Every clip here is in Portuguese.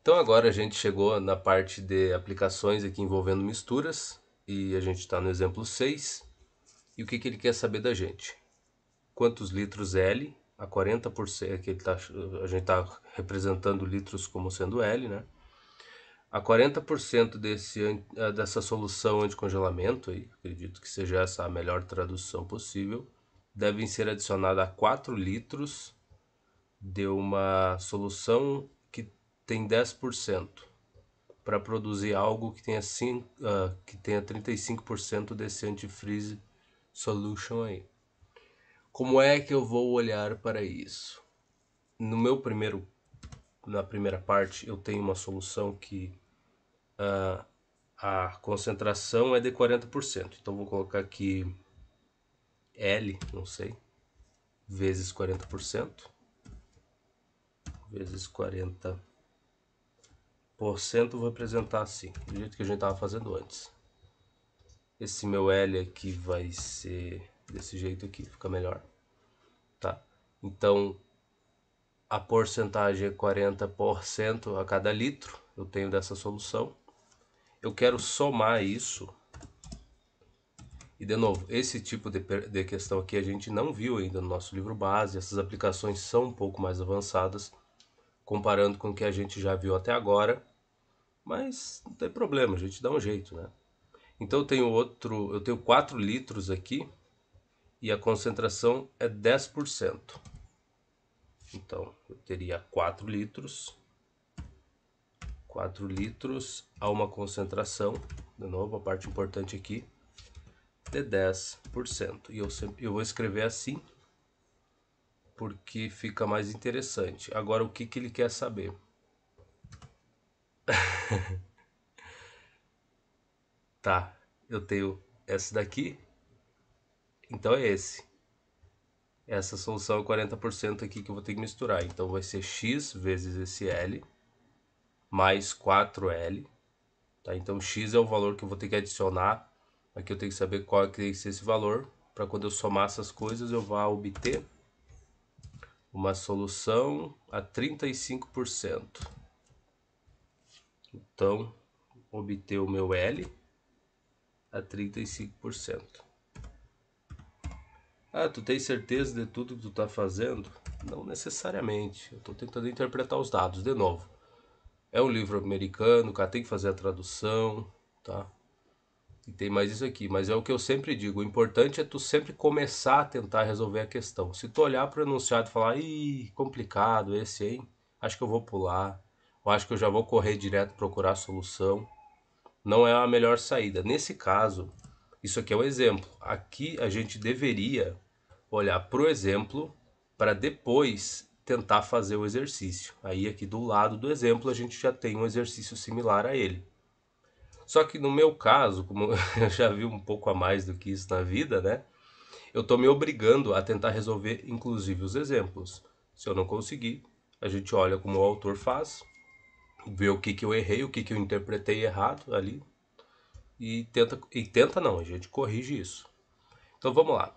Então agora a gente chegou na parte de aplicações aqui envolvendo misturas e a gente está no exemplo 6. E o que, que ele quer saber da gente? Quantos litros L a 40%, que a gente está representando litros como sendo L, né? A 40% dessa solução anticongelamento, aí, acredito que seja essa a melhor tradução possível, devem ser adicionadas a 4 litros de uma solução que tem 10% para produzir algo que tenha, que tenha 35% desse antifreeze solution aí. Como é que eu vou olhar para isso? No meu primeiro, na primeira parte, eu tenho uma solução que a concentração é de 40%. Então vou colocar aqui L, não sei, vezes 40%, vezes 40%, vou representar assim, do jeito que a gente estava fazendo antes. Esse meu L aqui vai ser desse jeito aqui, fica melhor, tá? Então, a porcentagem é 40% a cada litro, eu tenho dessa solução. Eu quero somar isso. E de novo, esse tipo de questão aqui a gente não viu ainda no nosso livro base. Essas aplicações são um pouco mais avançadas, comparando com o que a gente já viu até agora. Mas não tem problema, a gente dá um jeito, né? Então eu tenho 4 litros aqui e a concentração é 10%. Então eu teria 4 litros a uma concentração, de novo a parte importante aqui, de 10%. E eu vou escrever assim porque fica mais interessante. Agora o que, que ele quer saber? Tá, eu tenho essa daqui, então é esse. Essa solução é 40% aqui que eu vou ter que misturar. Então vai ser x vezes esse L mais 4L. Tá? Então x é o valor que eu vou ter que adicionar. Aqui eu tenho que saber qual é que tem que ser esse valor, para quando eu somar essas coisas eu vá obter uma solução a 35%. Então, obter o meu L a 35%. Ah, tu tem certeza de tudo que tu tá fazendo? Não necessariamente. Eu tô tentando interpretar os dados de novo. É um livro americano, o cara tem que fazer a tradução, tá? E tem mais isso aqui, mas é o que eu sempre digo, o importante é tu sempre começar a tentar resolver a questão. Se tu olhar para o enunciado e falar, ih, complicado esse, hein? Acho que eu vou pular, ou acho que eu já vou correr direto procurar a solução, não é a melhor saída. Nesse caso, isso aqui é o exemplo. Aqui a gente deveria olhar para o exemplo para depois tentar fazer o exercício. Aí aqui do lado do exemplo a gente já tem um exercício similar a ele. Só que no meu caso, como eu já vi um pouco a mais do que isso na vida, né? Eu tô me obrigando a tentar resolver inclusive os exemplos. Se eu não conseguir, a gente olha como o autor faz, vê o que que eu errei, o que que eu interpretei errado ali e tenta não, a gente corrige isso. Então vamos lá.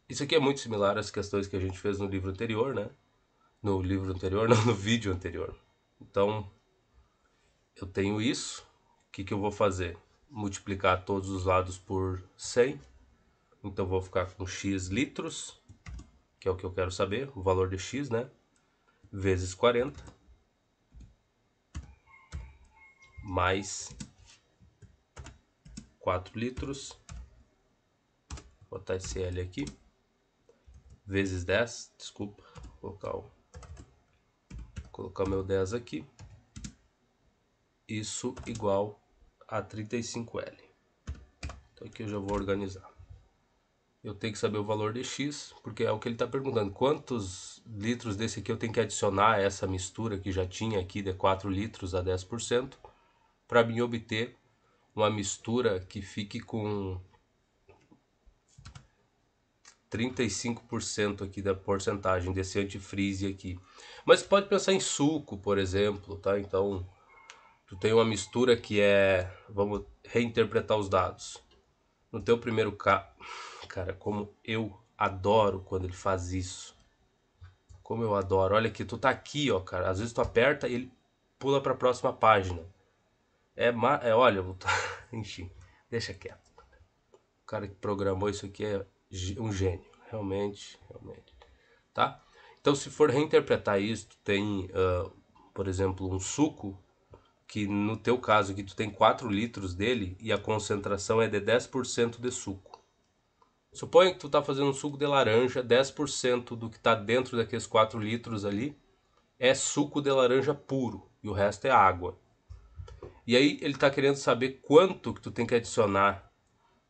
Isso aqui é muito similar às questões que a gente fez no livro anterior, né? No livro anterior, não, no vídeo anterior. Então, eu tenho isso. O que que eu vou fazer? Multiplicar todos os lados por 100. Então, vou ficar com x litros, que é o que eu quero saber, o valor de x, né? Vezes 40, mais 4 litros. Vou botar esse L aqui. Vezes 10, desculpa, vou colocar o meu 10 aqui. Isso igual a 35L. Então aqui eu já vou organizar. Eu tenho que saber o valor de X, porque é o que ele está perguntando. Quantos litros desse aqui eu tenho que adicionar a essa mistura que já tinha aqui de 4 litros a 10%, para mim obter uma mistura que fique com 35% aqui da porcentagem desse antifreeze aqui. Mas pode pensar em suco, por exemplo, tá? Então, tu tem uma mistura que é... Vamos reinterpretar os dados. No teu primeiro cara, como eu adoro quando ele faz isso. Como eu adoro. Olha aqui, tu tá aqui, ó, cara. Às vezes tu aperta ele pula para a próxima página. Olha, enfim, deixa quieto. O cara que programou isso aqui é um gênio, realmente, realmente, tá? Então, se for reinterpretar isso, tu tem, por exemplo, um suco que no teu caso aqui tu tem 4 litros dele e a concentração é de 10% de suco. Suponha que tu tá fazendo um suco de laranja, 10% do que tá dentro daqueles 4 litros ali é suco de laranja puro e o resto é água. E aí ele tá querendo saber quanto que tu tem que adicionar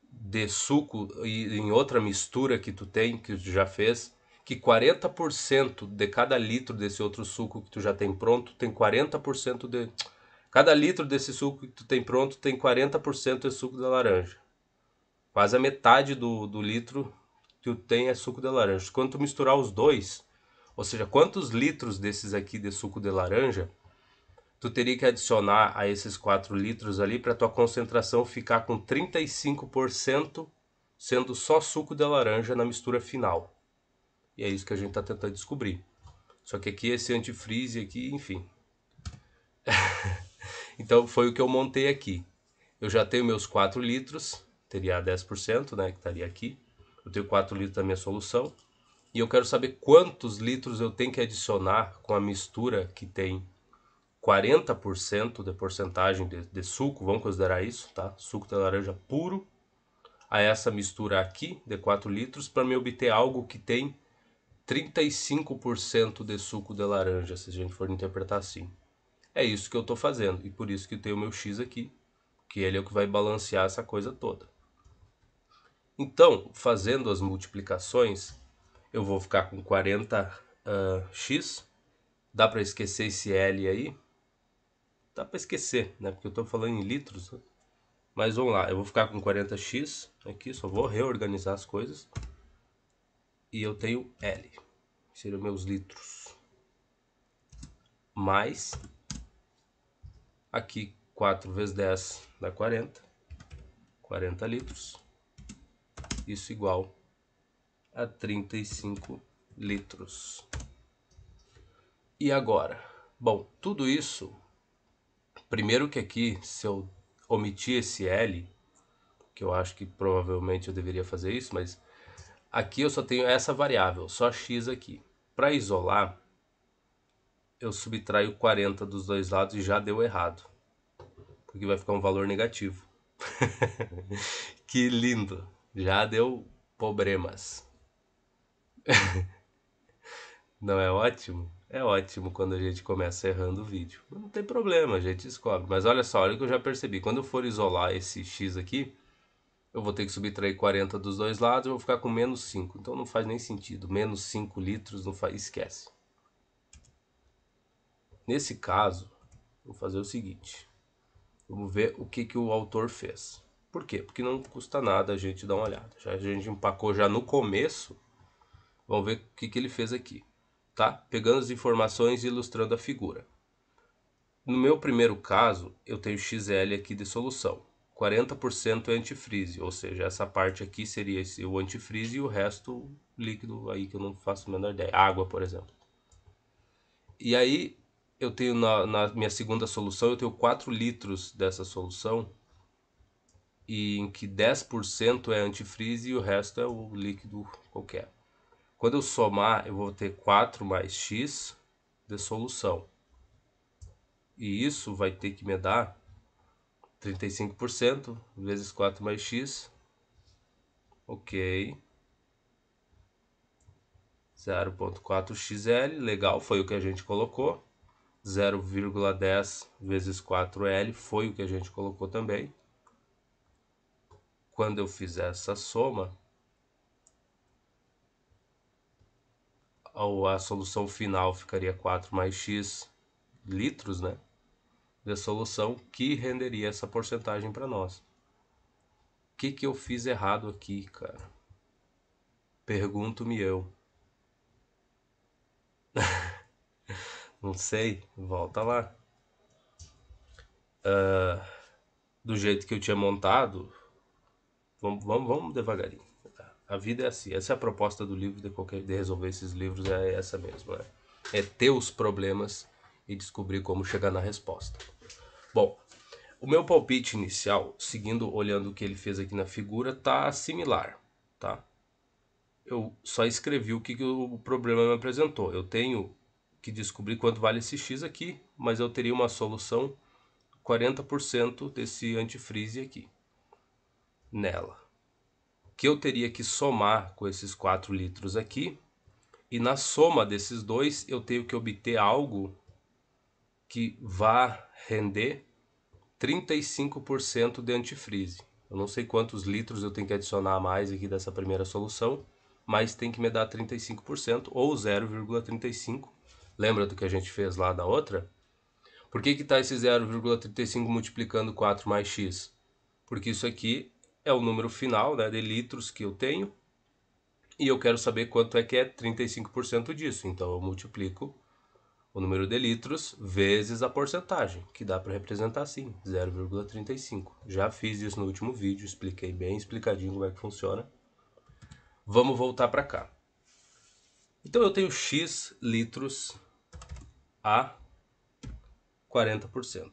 de suco e em outra mistura que tu tem, que tu já fez, que 40% de cada litro desse outro suco que tu já tem pronto, tem 40% de... Cada litro desse suco que tu tem pronto tem 40% de suco de laranja. Quase a metade do litro que tu tem é suco de laranja. Quando tu misturar os dois, ou seja, quantos litros desses aqui de suco de laranja, tu teria que adicionar a esses 4 litros ali para tua concentração ficar com 35% sendo só suco de laranja na mistura final. E é isso que a gente está tentando descobrir. Só que aqui esse antifreeze aqui, enfim. Então foi o que eu montei aqui. Eu já tenho meus 4 litros, teria 10%, né, que estaria aqui. Eu tenho 4 litros da minha solução. E eu quero saber quantos litros eu tenho que adicionar com a mistura que tem 40% de porcentagem de suco, vamos considerar isso, tá? Suco de laranja puro, a essa mistura aqui de 4 litros para me obter algo que tem 35% de suco de laranja, se a gente for interpretar assim. É isso que eu estou fazendo e por isso que tem o meu X aqui, que ele é o que vai balancear essa coisa toda. Então, fazendo as multiplicações, eu vou ficar com 40x. Dá para esquecer esse L aí? Dá para esquecer, né? Porque eu estou falando em litros. Mas vamos lá, eu vou ficar com 40x aqui, só vou reorganizar as coisas. E eu tenho L, que seriam meus litros. Mais, aqui 4 vezes 10 dá 40. 40 litros. Isso igual a 35 litros. E agora? Bom, tudo isso, primeiro que aqui, se eu omitir esse L, que eu acho que provavelmente eu deveria fazer isso, mas aqui eu só tenho essa variável, só x aqui. Para isolar, eu subtraio 40 dos dois lados e já deu errado, porque vai ficar um valor negativo. Que lindo, já deu problemas. Não é ótimo? É ótimo quando a gente começa errando o vídeo. Não tem problema, a gente descobre. Mas olha só, olha o que eu já percebi. Quando eu for isolar esse x aqui, eu vou ter que subtrair 40 dos dois lados e vou ficar com menos 5. Então não faz nem sentido. Menos 5 litros, não faz, esquece. Nesse caso, vou fazer o seguinte. Vamos ver o que o autor fez. Por quê? Porque não custa nada a gente dar uma olhada. Já a gente empacou já no começo. Vamos ver o que ele fez aqui. Tá? Pegando as informações e ilustrando a figura. No meu primeiro caso, eu tenho XL aqui de solução. 40% é antifreeze, ou seja, essa parte aqui seria o antifreeze e o resto líquido aí que eu não faço a menor ideia. Água, por exemplo. E aí, eu tenho na minha segunda solução, eu tenho 4 litros dessa solução, e em que 10% é antifreeze e o resto é o líquido qualquer. Quando eu somar, eu vou ter 4 mais x de solução. E isso vai ter que me dar 35% vezes 4 mais x. Ok. 0,4xl, legal, foi o que a gente colocou. 0,10 vezes 4L foi o que a gente colocou também. Quando eu fizer essa soma, a solução final ficaria 4 mais x litros, né? De solução que renderia essa porcentagem para nós. O que eu fiz errado aqui, cara? Pergunto-me eu. Não sei, volta lá. Do jeito que eu tinha montado, vamos devagarinho. A vida é assim, essa é a proposta do livro, de resolver esses livros, é essa mesmo, né? É ter os problemas e descobrir como chegar na resposta. Bom, o meu palpite inicial, seguindo, olhando o que ele fez aqui na figura, tá similar, tá? Eu só escrevi o que o problema me apresentou. Eu tenho que descobrir quanto vale esse X aqui, mas eu teria uma solução 40% desse antifreeze aqui, nela. Que eu teria que somar com esses 4 litros aqui, e na soma desses dois eu tenho que obter algo que vá render 35% de antifreeze. Eu não sei quantos litros eu tenho que adicionar a mais aqui dessa primeira solução, mas tem que me dar 35% ou 0,35. Lembra do que a gente fez lá da outra? Por que está esse 0,35 multiplicando 4 mais x? Porque isso aqui é o número final, né, de litros que eu tenho, e eu quero saber quanto é que é 35% disso. Então eu multiplico o número de litros vezes a porcentagem, que dá para representar assim, 0,35. Já fiz isso no último vídeo, expliquei bem explicadinho como é que funciona. Vamos voltar para cá. Então eu tenho x litros a 40%.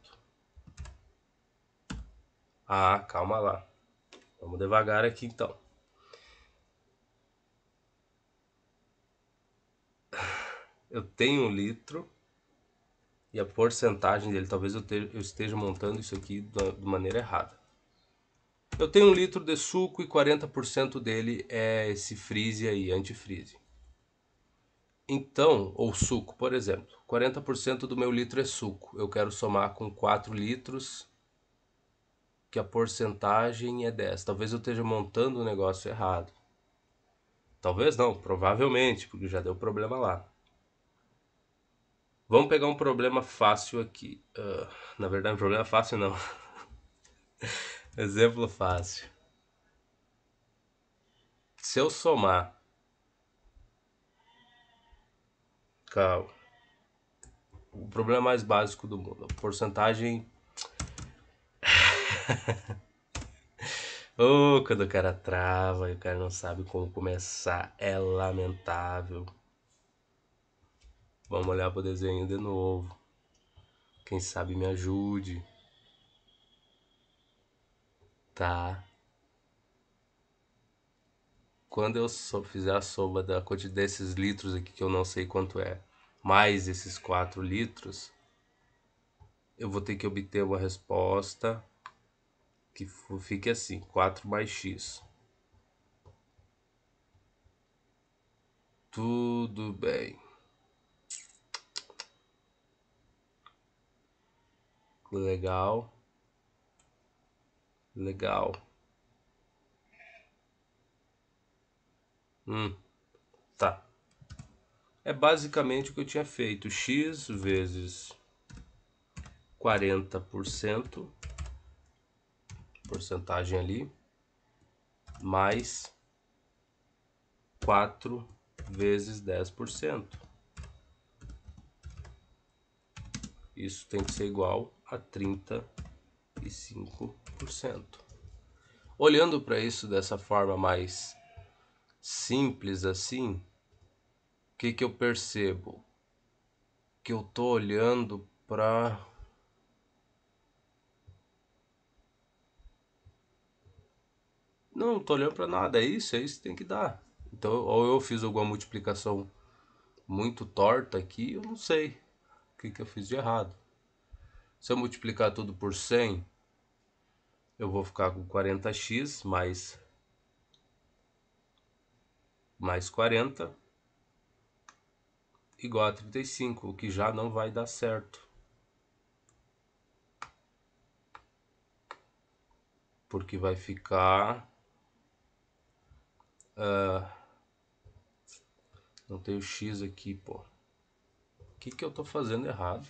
Ah, calma lá. Vamos devagar aqui então. Eu tenho 1 litro e a porcentagem dele, talvez eu esteja montando isso aqui de maneira errada. Eu tenho 1 litro de suco e 40% dele é esse freeze aí, antifreeze. Então, ou suco, por exemplo, 40% do meu litro é suco. Eu quero somar com 4 litros, que a porcentagem é 10. Talvez eu esteja montando o negócio errado. Talvez não, provavelmente, porque já deu problema lá. Vamos pegar um problema fácil aqui. Na verdade, um problema fácil não. Exemplo fácil. Se eu somar... Calma. O problema mais básico do mundo. A porcentagem... Quando o cara trava e o cara não sabe como começar, é lamentável. Vamos olhar pro desenho de novo. Quem sabe me ajude. Tá. Quando eu fizer a soma da quantidade desses litros aqui, que eu não sei quanto é, mais esses 4 litros, eu vou ter que obter uma resposta que fique assim, 4 mais x. Tudo bem. Legal. Legal. Tá. É basicamente o que eu tinha feito. X vezes 40%, porcentagem ali, mais 4 vezes 10%. Isso tem que ser igual a 35%. Olhando para isso dessa forma mais simples assim, o que eu percebo? Que eu tô olhando para... Não tô olhando para nada, é isso que tem que dar. Então, ou eu fiz alguma multiplicação muito torta aqui, eu não sei o que eu fiz de errado. Se eu multiplicar tudo por 100, eu vou ficar com 40x mais 40 igual a 35, o que já não vai dar certo. Porque vai ficar... não tem o x aqui, pô. O que eu tô fazendo errado?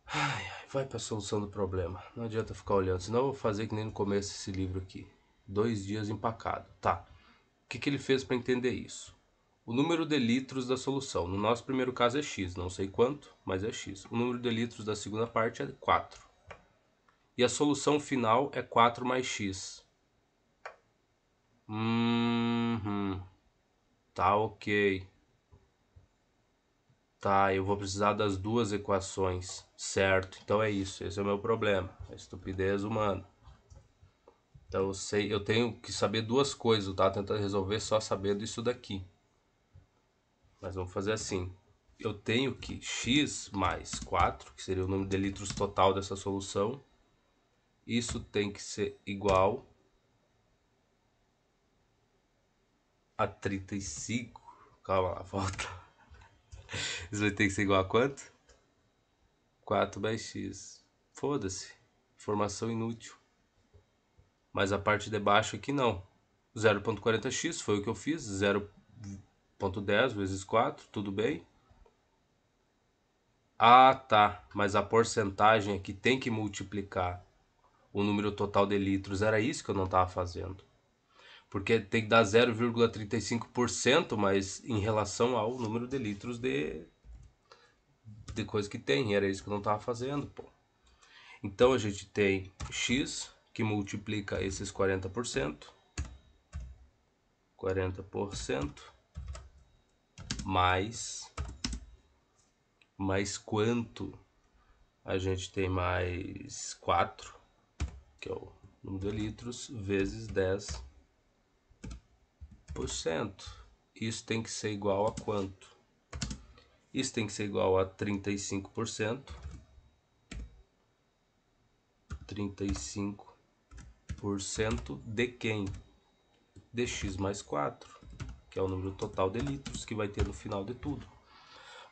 Ai, vai pra solução do problema. Não adianta ficar olhando, senão eu vou fazer que nem no começo desse livro aqui. 2 dias empacado. Tá. O que ele fez para entender isso? O número de litros da solução. No nosso primeiro caso é x, não sei quanto, mas é x. O número de litros da segunda parte é 4. E a solução final é 4 mais x. Tá ok. Tá, eu vou precisar das duas equações, certo? Então é isso, esse é o meu problema, a estupidez humana. Então eu tenho que saber duas coisas, eu tava tentando resolver só sabendo isso daqui. Mas vamos fazer assim. Eu tenho que x mais 4, que seria o número de litros total dessa solução, isso tem que ser igual a 35. Calma lá, volta. Isso vai ter que ser igual a quanto? 4 mais x. Foda-se. Informação inútil. Mas a parte de baixo aqui não. 0,40x foi o que eu fiz. 0,10 vezes 4, tudo bem. Ah, tá. Mas a porcentagem aqui tem que multiplicar o número total de litros. Era isso que eu não estava fazendo. Porque tem que dar 0,35%, mas em relação ao número de litros de coisa que tem. Era isso que eu não estava fazendo, pô. Então a gente tem x que multiplica esses 40%. 40% mais quanto? A gente tem mais 4, que é o número de litros, vezes 10%. Isso tem que ser igual a quanto? Isso tem que ser igual a 35%. 35% de quem? De x mais 4, que é o número total de litros que vai ter no final de tudo.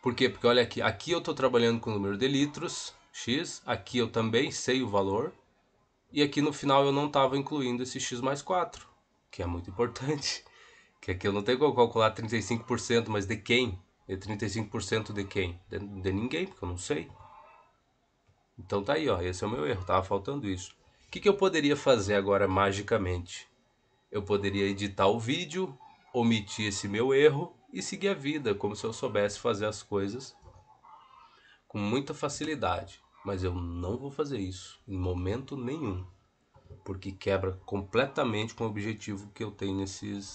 Por quê? Porque olha aqui, aqui eu estou trabalhando com o número de litros, x, aqui eu também sei o valor, e aqui no final eu não estava incluindo esse x mais 4, que é muito importante. Que aqui eu não tenho como calcular 35%, mas de quem? De 35% de quem? De ninguém, porque eu não sei. Então tá aí, ó, esse é o meu erro, tava faltando isso. O que eu poderia fazer agora magicamente? Eu poderia editar o vídeo, omitir esse meu erro e seguir a vida, como se eu soubesse fazer as coisas com muita facilidade. Mas eu não vou fazer isso em momento nenhum, porque quebra completamente com o objetivo que eu tenho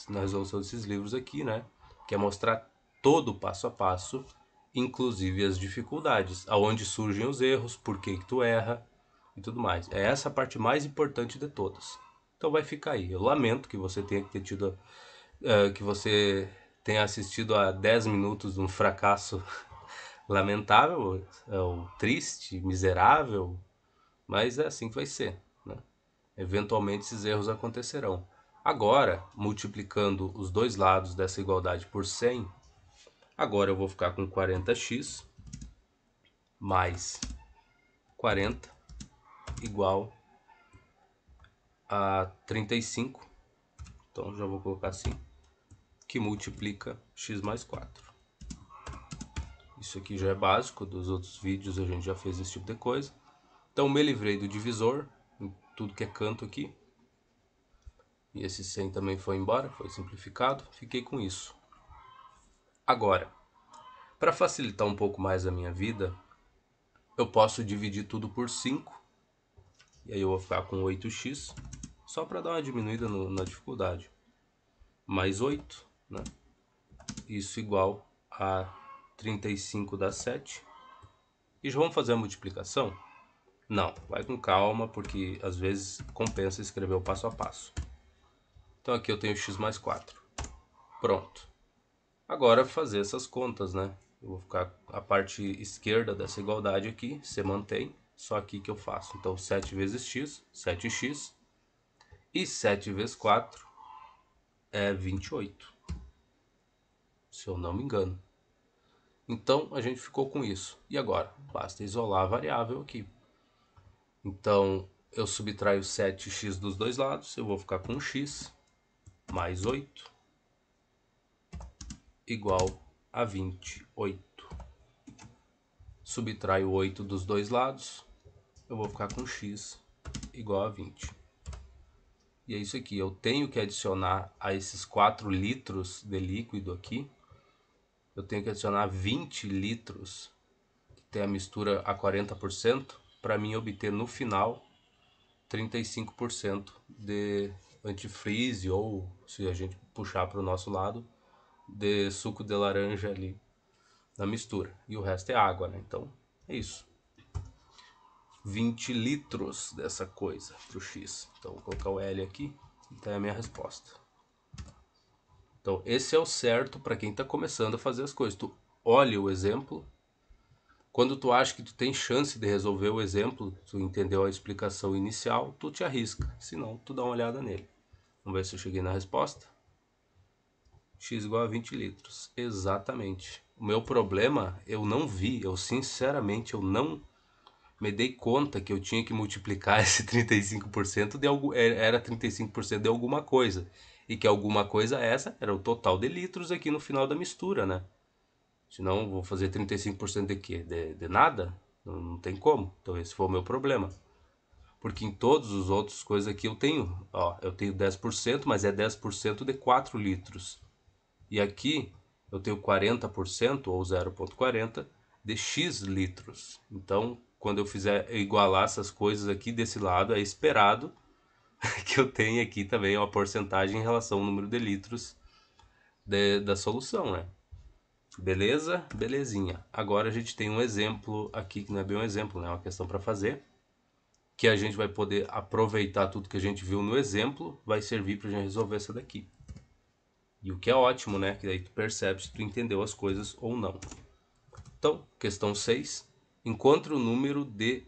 na resolução desses livros aqui, né? Que é mostrar todo o passo a passo, inclusive as dificuldades, aonde surgem os erros, por que tu erra e tudo mais. É essa a parte mais importante de todas. Então vai ficar aí. Eu lamento que você tenha que ter tido, que você tenha assistido a 10 minutos de um fracasso lamentável, ou triste, miserável, mas é assim que vai ser, né? Eventualmente esses erros acontecerão. Agora, multiplicando os dois lados dessa igualdade por 100, agora eu vou ficar com 40x mais 40 igual a 35. Então já vou colocar assim, que multiplica x mais 4. Isso aqui já é básico, dos outros vídeos a gente já fez esse tipo de coisa. Então me livrei do divisor, em tudo que é canto aqui. E esse 100 também foi embora, foi simplificado. Fiquei com isso. Agora, para facilitar um pouco mais a minha vida, eu posso dividir tudo por 5. E aí eu vou ficar com 8x, só para dar uma diminuída na dificuldade. Mais 8, né? Isso igual a 35 dá 7. E já vamos fazer a multiplicação? Não, vai com calma, porque às vezes compensa escrever o passo a passo. Então aqui eu tenho x mais 4. Pronto. Agora fazer essas contas, né? Eu vou ficar a parte esquerda dessa igualdade aqui, se mantém, só aqui que eu faço. Então 7 vezes x, 7x, e 7 vezes 4 é 28, se eu não me engano. Então a gente ficou com isso. E agora? Basta isolar a variável aqui. Então eu subtraio 7x dos dois lados, eu vou ficar com x mais 8 igual a 28. Subtraio 8 dos dois lados, eu vou ficar com x igual a 20. E é isso aqui, eu tenho que adicionar a esses 4 litros de líquido aqui, eu tenho que adicionar 20 litros, que tem a mistura a 40%, para mim obter no final 35% de antifreeze, ou se a gente puxar para o nosso lado, de suco de laranja ali. na mistura. E o resto é água, né? Então, é isso. 20 litros dessa coisa pro X. Então, vou colocar o L aqui. Então, é a minha resposta. Então, esse é o certo para quem está começando a fazer as coisas. Tu olha o exemplo. Quando tu acha que tu tem chance de resolver o exemplo, tu entendeu a explicação inicial, tu te arrisca. Senão, tu dá uma olhada nele. Vamos ver se eu cheguei na resposta. X igual a 20 litros. Exatamente. O meu problema, eu não vi. Eu, sinceramente, eu não me dei conta que eu tinha que multiplicar esse 35% de algo, era 35% de alguma coisa. E que alguma coisa essa era o total de litros aqui no final da mistura, né? Senão vou fazer 35% de quê? De nada? Não tem como. Então esse foi o meu problema. Porque em todos os outros coisas aqui eu tenho, ó, eu tenho 10%, mas é 10% de 4 litros. E aqui eu tenho 40% ou 0,40 de X litros. Então, quando eu fizer igualar essas coisas aqui desse lado, é esperado que eu tenha aqui também uma porcentagem em relação ao número de litros da solução, né? Beleza? Belezinha. Agora a gente tem um exemplo aqui, que não é bem um exemplo, né? É uma questão para fazer, que a gente vai poder aproveitar tudo que a gente viu no exemplo, vai servir para a gente resolver essa daqui. E o que é ótimo, né? Que daí tu percebe se tu entendeu as coisas ou não. Então, questão 6. Encontre o número de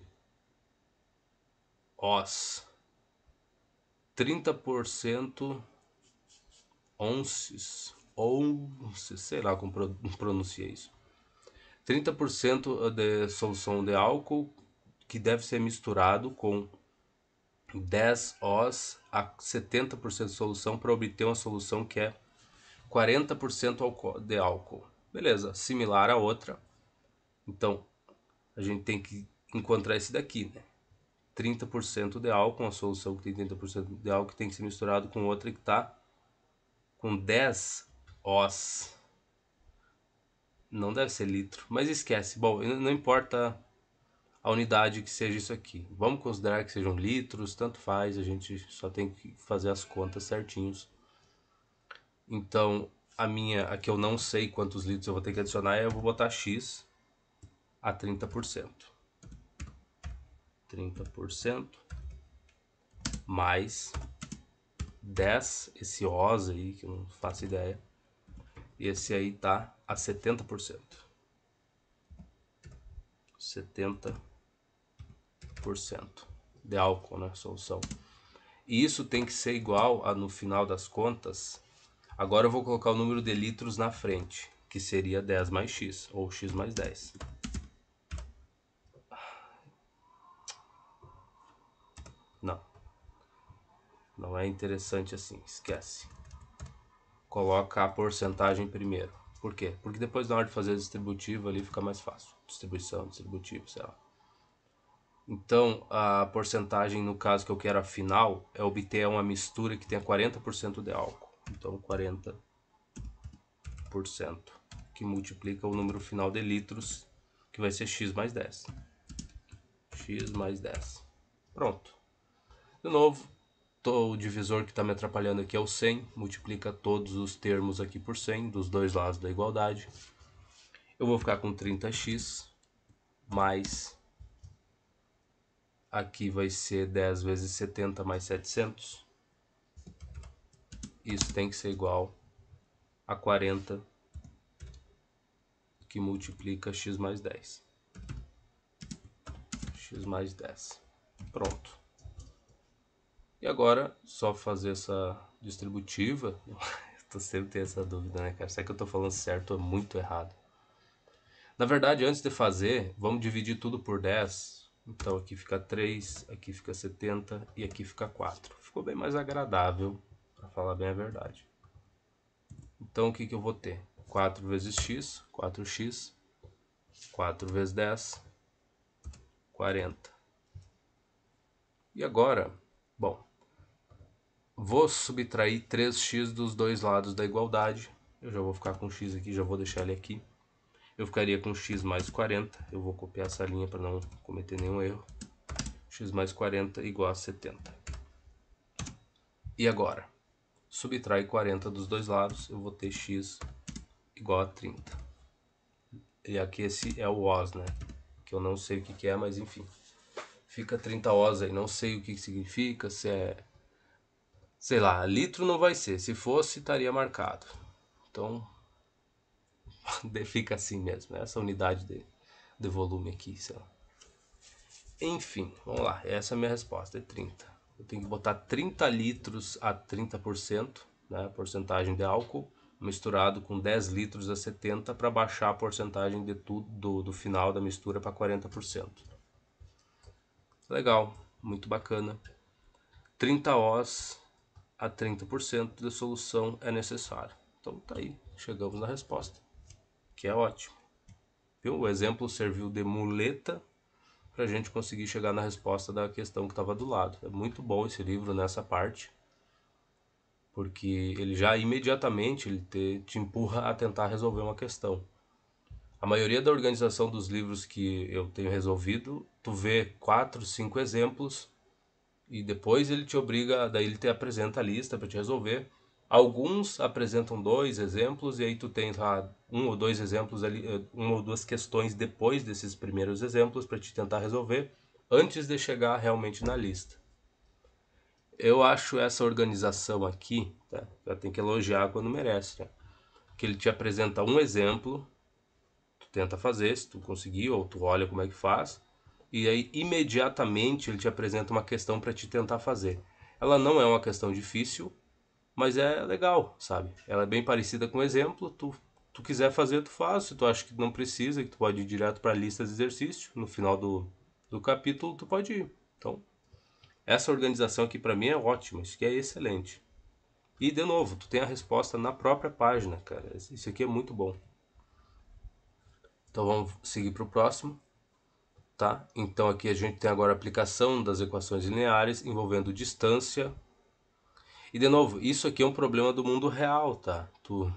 os 30% onces, sei lá como pronuncia isso. 30% de solução de álcool que deve ser misturado com 10 os a 70% de solução para obter uma solução que é 40% de álcool. Beleza, similar a outra. Então, a gente tem que encontrar esse daqui, né? 30% de álcool, uma solução que tem 30% de álcool que tem que ser misturado com outra que está com 10 os. Não deve ser litro, mas esquece. Bom, não importa a unidade que seja isso aqui. Vamos considerar que sejam litros, tanto faz, a gente só tem que fazer as contas certinhos. Então, a que eu não sei quantos litros eu vou ter que adicionar, eu vou botar X a 30%. 30% mais 10, esse OS aí, que eu não faço ideia. E esse aí tá a 70%. 70% de álcool, né? Solução. E isso tem que ser igual a, no final das contas, agora eu vou colocar o número de litros na frente, que seria 10 mais X, ou X mais 10. Não. Não é interessante assim, esquece. Coloca a porcentagem primeiro. Por quê? Porque depois na hora de fazer distributivo ali fica mais fácil. Distribuição, distributivo, sei lá. Então, a porcentagem, no caso que eu quero a final, é obter uma mistura que tenha 40% de álcool. Então, 40%, que multiplica o número final de litros, que vai ser x mais 10. X mais 10. Pronto. De novo, o divisor que está me atrapalhando aqui é o 100. Multiplica todos os termos aqui por 100, dos dois lados da igualdade. Eu vou ficar com 30x mais... Aqui vai ser 10 vezes 70 mais 700. Isso tem que ser igual a 40, que multiplica x mais 10. X mais 10. Pronto. E agora, só fazer essa distributiva. Eu sempre tenho essa dúvida, né, cara? Será que eu tô falando certo ou muito errado? Na verdade, antes de fazer, vamos dividir tudo por 10. Então aqui fica 3, aqui fica 70 e aqui fica 4. Ficou bem mais agradável, para falar bem a verdade. Então o que eu vou ter? 4 vezes x, 4x, 4 vezes 10, 40. E agora, bom, vou subtrair 3x dos dois lados da igualdade. Eu já vou ficar com x aqui, já vou deixar ele aqui. Eu ficaria com x mais 40. Eu vou copiar essa linha para não cometer nenhum erro. X mais 40 igual a 70. E agora? Subtrai 40 dos dois lados, eu vou ter x igual a 30. E aqui esse é o os, né? Que eu não sei o que que é, mas enfim. Fica 30 os aí, não sei o que que significa, se é... Sei lá, litro não vai ser, se fosse estaria marcado. Então, fica assim mesmo, né? Essa unidade de volume aqui, sei lá. Enfim, vamos lá, essa é a minha resposta, é 30. Eu tenho que botar 30 litros a 30%, né? Porcentagem de álcool, misturado com 10 litros a 70% para baixar a porcentagem de tudo do final da mistura para 40%. Legal, muito bacana. 30 Os a 30% de solução é necessário. Então tá aí, chegamos na resposta, que é ótimo. Viu? O exemplo serviu de muleta para a gente conseguir chegar na resposta da questão que estava do lado. É muito bom esse livro nessa parte, porque ele já imediatamente te empurra a tentar resolver uma questão. A maioria da organização dos livros que eu tenho resolvido, tu vê 4, 5 exemplos e depois ele te obriga, daí ele te apresenta a lista para te resolver. Alguns apresentam 2 exemplos e aí tu tem lá 1 ou 2 exemplos ali, 1 ou 2 questões depois desses primeiros exemplos para te tentar resolver antes de chegar realmente na lista. Eu acho essa organização aqui, tá? Já tem que elogiar quando merece, né? Que ele te apresenta um exemplo, tu tenta fazer, se tu conseguir, ou tu olha como é que faz, e aí imediatamente ele te apresenta uma questão para te tentar fazer. Ela não é uma questão difícil, mas é legal, sabe? Ela é bem parecida com o exemplo, tu quiser fazer, tu faz, se tu acha que não precisa, que tu pode ir direto para a lista de exercício, no final do capítulo tu pode ir. Então, essa organização aqui para mim é ótima, isso aqui é excelente. E de novo, tu tem a resposta na própria página, cara. Isso aqui é muito bom. Então vamos seguir para o próximo, tá? Então aqui a gente tem agora a aplicação das equações lineares envolvendo distância. E de novo, isso aqui é um problema do mundo real, tá? Tu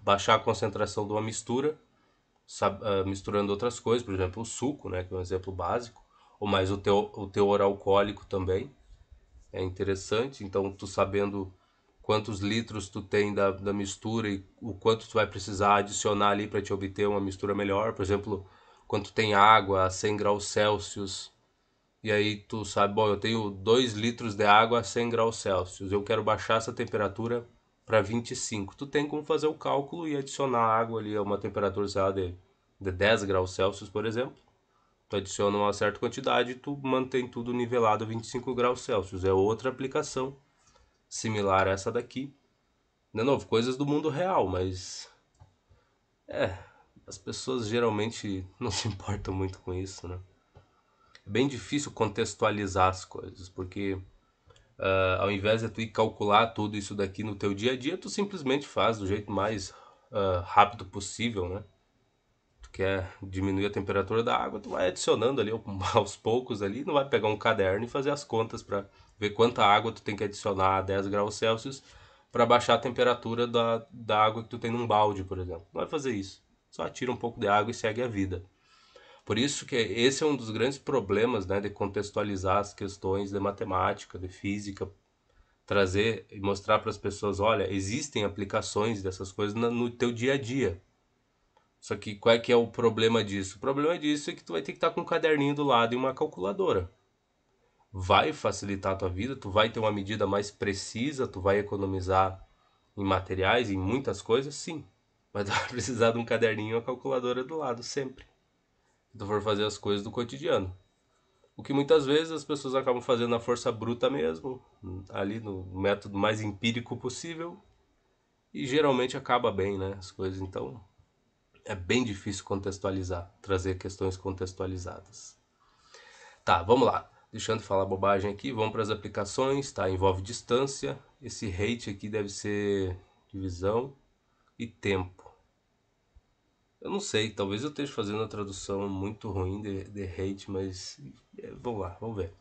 baixar a concentração de uma mistura, misturando outras coisas, por exemplo, o suco, né, que é um exemplo básico, ou mais o teor alcoólico também. É interessante, então tu sabendo quantos litros tu tem da mistura e o quanto tu vai precisar adicionar ali para te obter uma mistura melhor. Por exemplo, quando tu tem água a 100 graus Celsius e aí tu sabe, bom, eu tenho 2 litros de água a 100 graus Celsius, eu quero baixar essa temperatura para 25. Tu tem como fazer o cálculo e adicionar água ali a uma temperatura, sei lá, de 10 graus Celsius, por exemplo. Tu adiciona uma certa quantidade e tu mantém tudo nivelado a 25 graus Celsius. É outra aplicação similar a essa daqui. De novo, coisas do mundo real, mas as pessoas geralmente não se importam muito com isso, né? É bem difícil contextualizar as coisas, porque ao invés de tu ir calcular tudo isso daqui no teu dia a dia, tu simplesmente faz do jeito mais rápido possível, né? Tu quer diminuir a temperatura da água, tu vai adicionando ali aos poucos ali, não vai pegar um caderno e fazer as contas para ver quanta água tu tem que adicionar a 10 graus Celsius para baixar a temperatura da água que tu tem num balde, por exemplo. Não vai fazer isso. Só tira um pouco de água e segue a vida. Por isso que esse é um dos grandes problemas, né, de contextualizar as questões de matemática, de física, trazer e mostrar para as pessoas, olha, existem aplicações dessas coisas no teu dia a dia. Só que qual é que é o problema disso? O problema disso é que tu vai ter que estar com um caderninho do lado e uma calculadora. Vai facilitar a tua vida, tu vai ter uma medida mais precisa, tu vai economizar em materiais, em muitas coisas, sim. Mas tu vai precisar de um caderninho e uma calculadora do lado, sempre. Se tu for fazer as coisas do cotidiano. O que muitas vezes as pessoas acabam fazendo na força bruta mesmo, ali no método mais empírico possível, e geralmente acaba bem, né, as coisas. Então, é bem difícil contextualizar, trazer questões contextualizadas. Tá, vamos lá. Deixando de falar bobagem aqui, vamos para as aplicações, tá? Envolve distância. Esse rate aqui deve ser divisão e tempo. Eu não sei, talvez eu esteja fazendo uma tradução muito ruim de rate, mas vamos lá, vamos ver.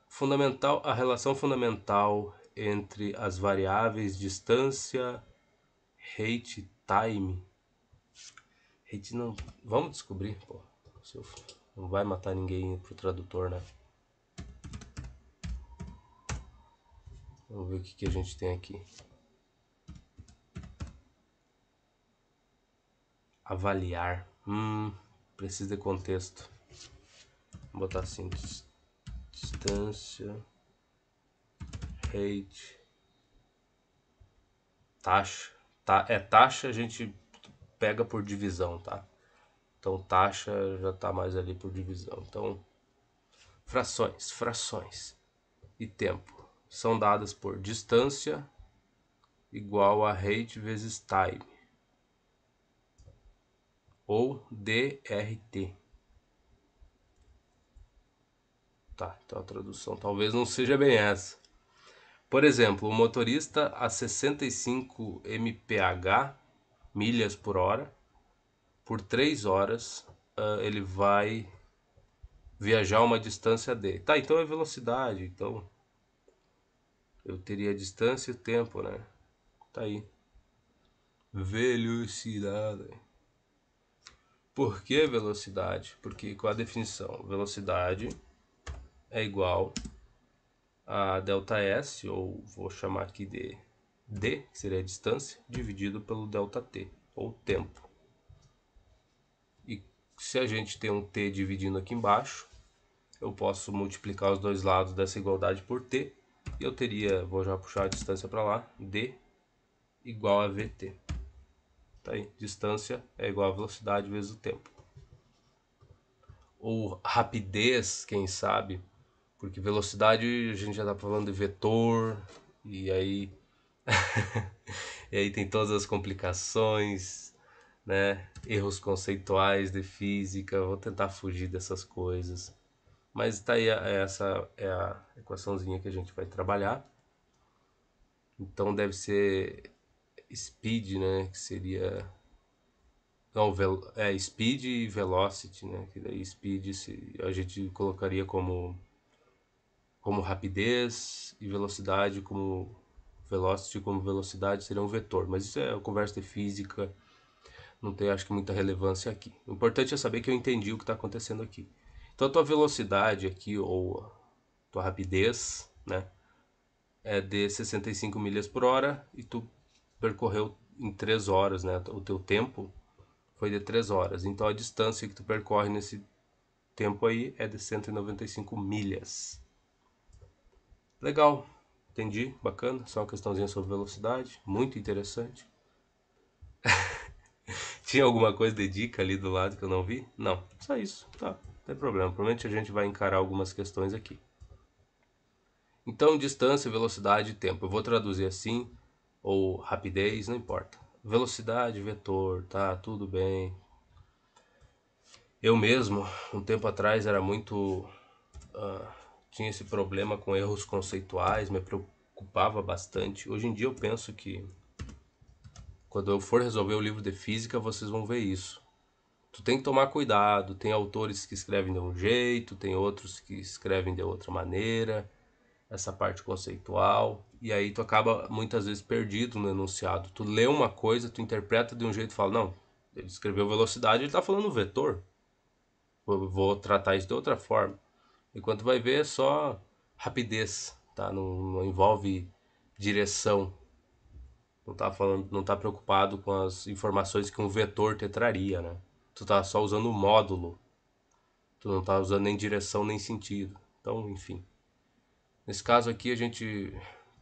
Fundamental, a relação fundamental entre as variáveis distância, rate, time. Rate não. Vamos descobrir, pô. Não vai matar ninguém pro tradutor, né? Vamos ver o que a gente tem aqui. Avaliar. Precisa de contexto. Vou botar assim, distância, rate, taxa. Taxa a gente pega por divisão, tá? Então taxa já tá mais ali por divisão. Então frações e tempo são dadas por distância igual a rate vezes time, ou DRT. Tá, então a tradução talvez não seja bem essa. Por exemplo, o motorista a 65 mph, milhas por hora, por 3 horas, ele vai viajar uma distância d. Tá, então é velocidade, então eu teria a distância e o tempo, né? Tá aí. Velocidade. Por que velocidade? Porque com a definição, velocidade é igual a ΔS, ou vou chamar aqui de d, que seria a distância, dividido pelo ΔT, ou tempo. E se a gente tem um t dividindo aqui embaixo, eu posso multiplicar os dois lados dessa igualdade por t, e eu teria, vou já puxar a distância para lá, d igual a vt. Tá aí, distância é igual a velocidade vezes o tempo. Ou rapidez, quem sabe, porque velocidade a gente já tá falando de vetor, e aí e aí tem todas as complicações, né? Erros conceituais de física, vou tentar fugir dessas coisas. Mas tá aí, essa é a equaçãozinha que a gente vai trabalhar. Então deve ser speed, né? Que seria. Não, speed e velocity, né? Que daí speed a gente colocaria como rapidez e velocidade como velocity como velocidade seria um vetor. Mas isso é conversa de física, não tem acho que muita relevância aqui. O importante é saber que eu entendi o que está acontecendo aqui. Então a tua velocidade aqui, ou tua rapidez, né? É de 65 milhas por hora e tu percorreu em 3 horas, né? O teu tempo foi de 3 horas. Então a distância que tu percorre nesse tempo aí é de 195 milhas. Legal, entendi, bacana. Só uma questãozinha sobre velocidade, muito interessante. Tinha alguma coisa de dica ali do lado que eu não vi? Não, só isso, tá, não tem problema. Provavelmente a gente vai encarar algumas questões aqui. Então, distância, velocidade e tempo. Eu vou traduzir assim, ou rapidez, não importa. Velocidade, vetor, tá, tudo bem. Eu mesmo, um tempo atrás, era muito. Tinha esse problema com erros conceituais, me preocupava bastante. Hoje em dia eu penso que quando eu for resolver o livro de física, vocês vão ver isso. Tu tem que tomar cuidado, tem autores que escrevem de um jeito, tem outros que escrevem de outra maneira, essa parte conceitual, e aí tu acaba muitas vezes perdido no enunciado. Tu lê uma coisa, tu interpreta de um jeito e fala, não, ele escreveu velocidade, ele tá falando vetor, vou tratar isso de outra forma. E quando tu vai ver é só rapidez, tá? Não envolve direção. Não tá falando, não tá preocupado com as informações que um vetor te traria, né? Tu tá só usando o módulo. Tu não tá usando nem direção nem sentido. Então, enfim. Nesse caso aqui a gente.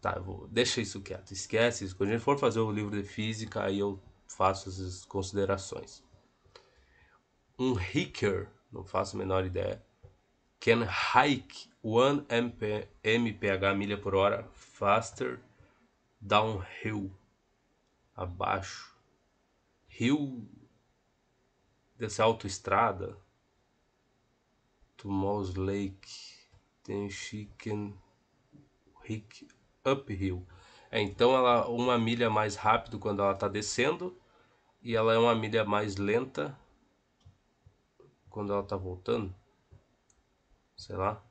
Tá, deixa isso quieto. Esquece isso. Quando a gente for fazer o livro de física, aí eu faço essas considerações. Um hiker, não faço a menor ideia, can hike 1 mph milha por hora faster downhill, abaixo. Hill dessa autoestrada to Mouse Lake, tem chicken hike uphill. Então ela é uma milha mais rápido quando ela está descendo e ela é uma milha mais lenta quando ela está voltando. Sei lá.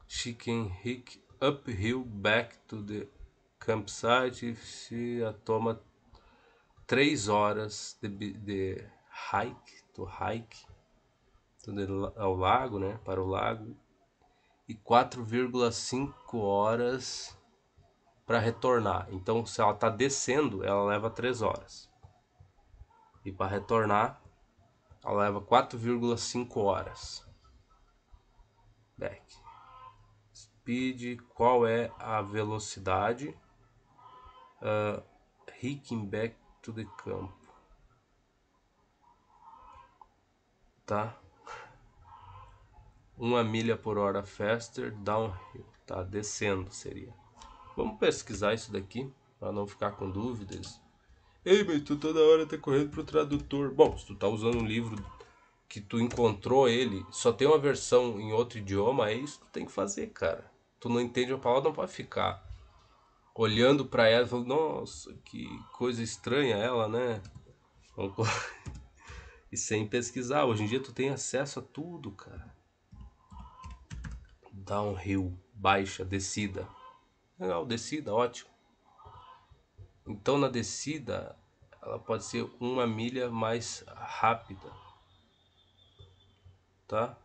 Chicken hike uphill back to the campsite se a toma 3 horas de hike ao lago, né, para o lago, e 4,5 horas para retornar. Então, se ela está descendo, ela leva 3 horas. E para retornar, Ela leva 4,5 horas. Back. Speed, qual é a velocidade? Hiking back to the campo. Tá? 1 milha por hora faster downhill. Tá? Descendo seria. Vamos pesquisar isso daqui para não ficar com dúvidas. Ei, mas tu toda hora tá correndo pro tradutor. Bom, se tu tá usando um livro que tu encontrou ele, só tem uma versão em outro idioma, é isso que tu tem que fazer, cara. Tu não entende a palavra, não pode ficar olhando pra ela e falando, nossa, que coisa estranha ela, né? E sem pesquisar. Hoje em dia tu tem acesso a tudo, cara. Downhill, baixa, descida. Legal, descida, ótimo. Então na descida ela pode ser 1 milha mais rápida, tá?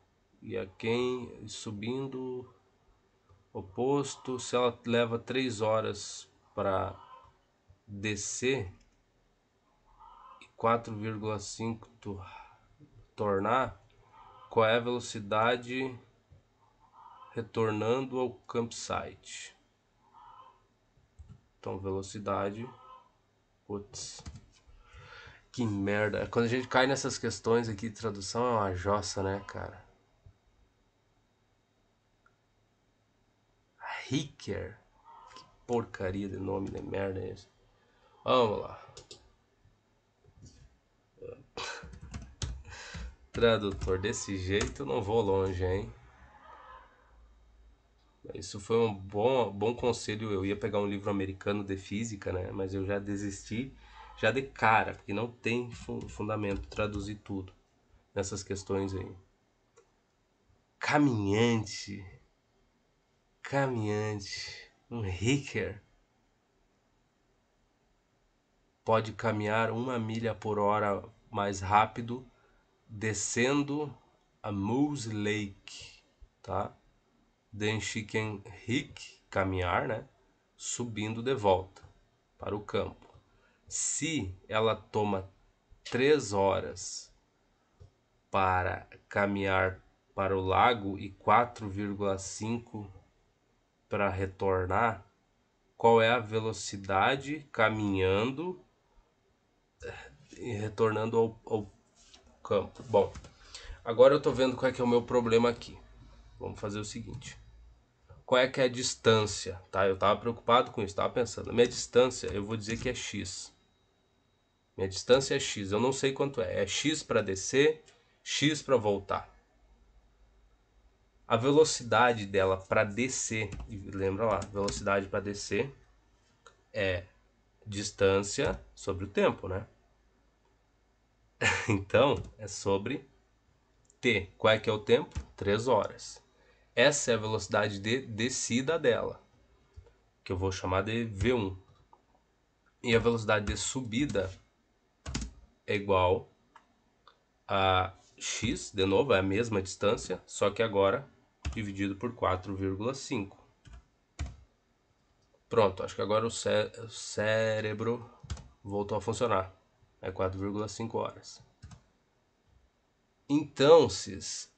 E a quem subindo oposto, se ela leva 3 horas para descer e 4,5 tornar, qual é a velocidade retornando ao campsite? Então velocidade, putz, que merda. Quando a gente cai nessas questões aqui de tradução é uma jossa, né, cara? Hiker. Que porcaria de nome de merda é esse? Vamos lá. Tradutor, desse jeito eu não vou longe, hein? Isso foi um bom conselho. Eu ia pegar um livro americano de física, né? Mas eu já desisti, já de cara, porque não tem fundamento traduzir tudo nessas questões aí. Caminhante, caminhante, um hiker pode caminhar 1 milha por hora mais rápido descendo a Moose Lake, tá? Then she can hike, caminhar, né? Subindo de volta para o campo. Se ela toma 3 horas para caminhar para o lago e 4,5 para retornar, qual é a velocidade caminhando e retornando ao campo? Bom, agora eu tô vendo qual é que é o meu problema aqui. Vamos fazer o seguinte. Qual é que é a distância, tá? Eu tava preocupado com isso, tava pensando. A minha distância, eu vou dizer que é x. Minha distância é x, eu não sei quanto é. É x para descer, x para voltar. A velocidade dela para descer, lembra lá, velocidade para descer é distância sobre o tempo, né? Então, é sobre t. Qual é que é o tempo? 3 horas. Essa é a velocidade de descida dela, que eu vou chamar de v1. E a velocidade de subida é igual a x, de novo, é a mesma distância, só que agora dividido por 4,5. Pronto, acho que agora o cérebro voltou a funcionar. É 4,5 horas. Então, Cis,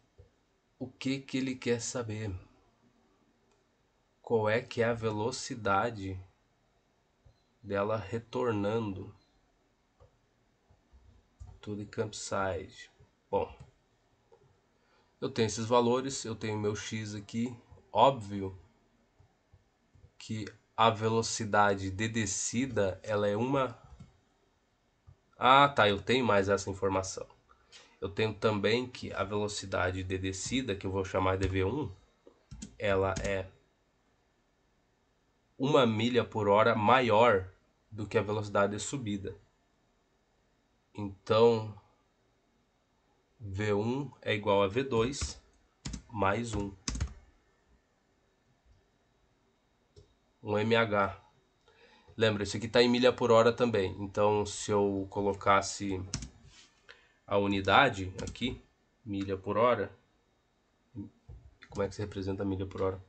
o que que ele quer saber? Qual é que é a velocidade dela retornando to the campsite? Bom, eu tenho esses valores, eu tenho meu x aqui. Óbvio que a velocidade de descida ela é uma... Ah, tá, eu tenho mais essa informação. Eu tenho também que a velocidade de descida, que eu vou chamar de V1, ela é 1 milha por hora maior do que a velocidade de subida. Então, V1 é igual a V2 mais 1. Um mH. Lembra, isso aqui está em milha por hora também. Então, se eu colocasse a unidade aqui, milha por hora, como é que se representa a milha por hora?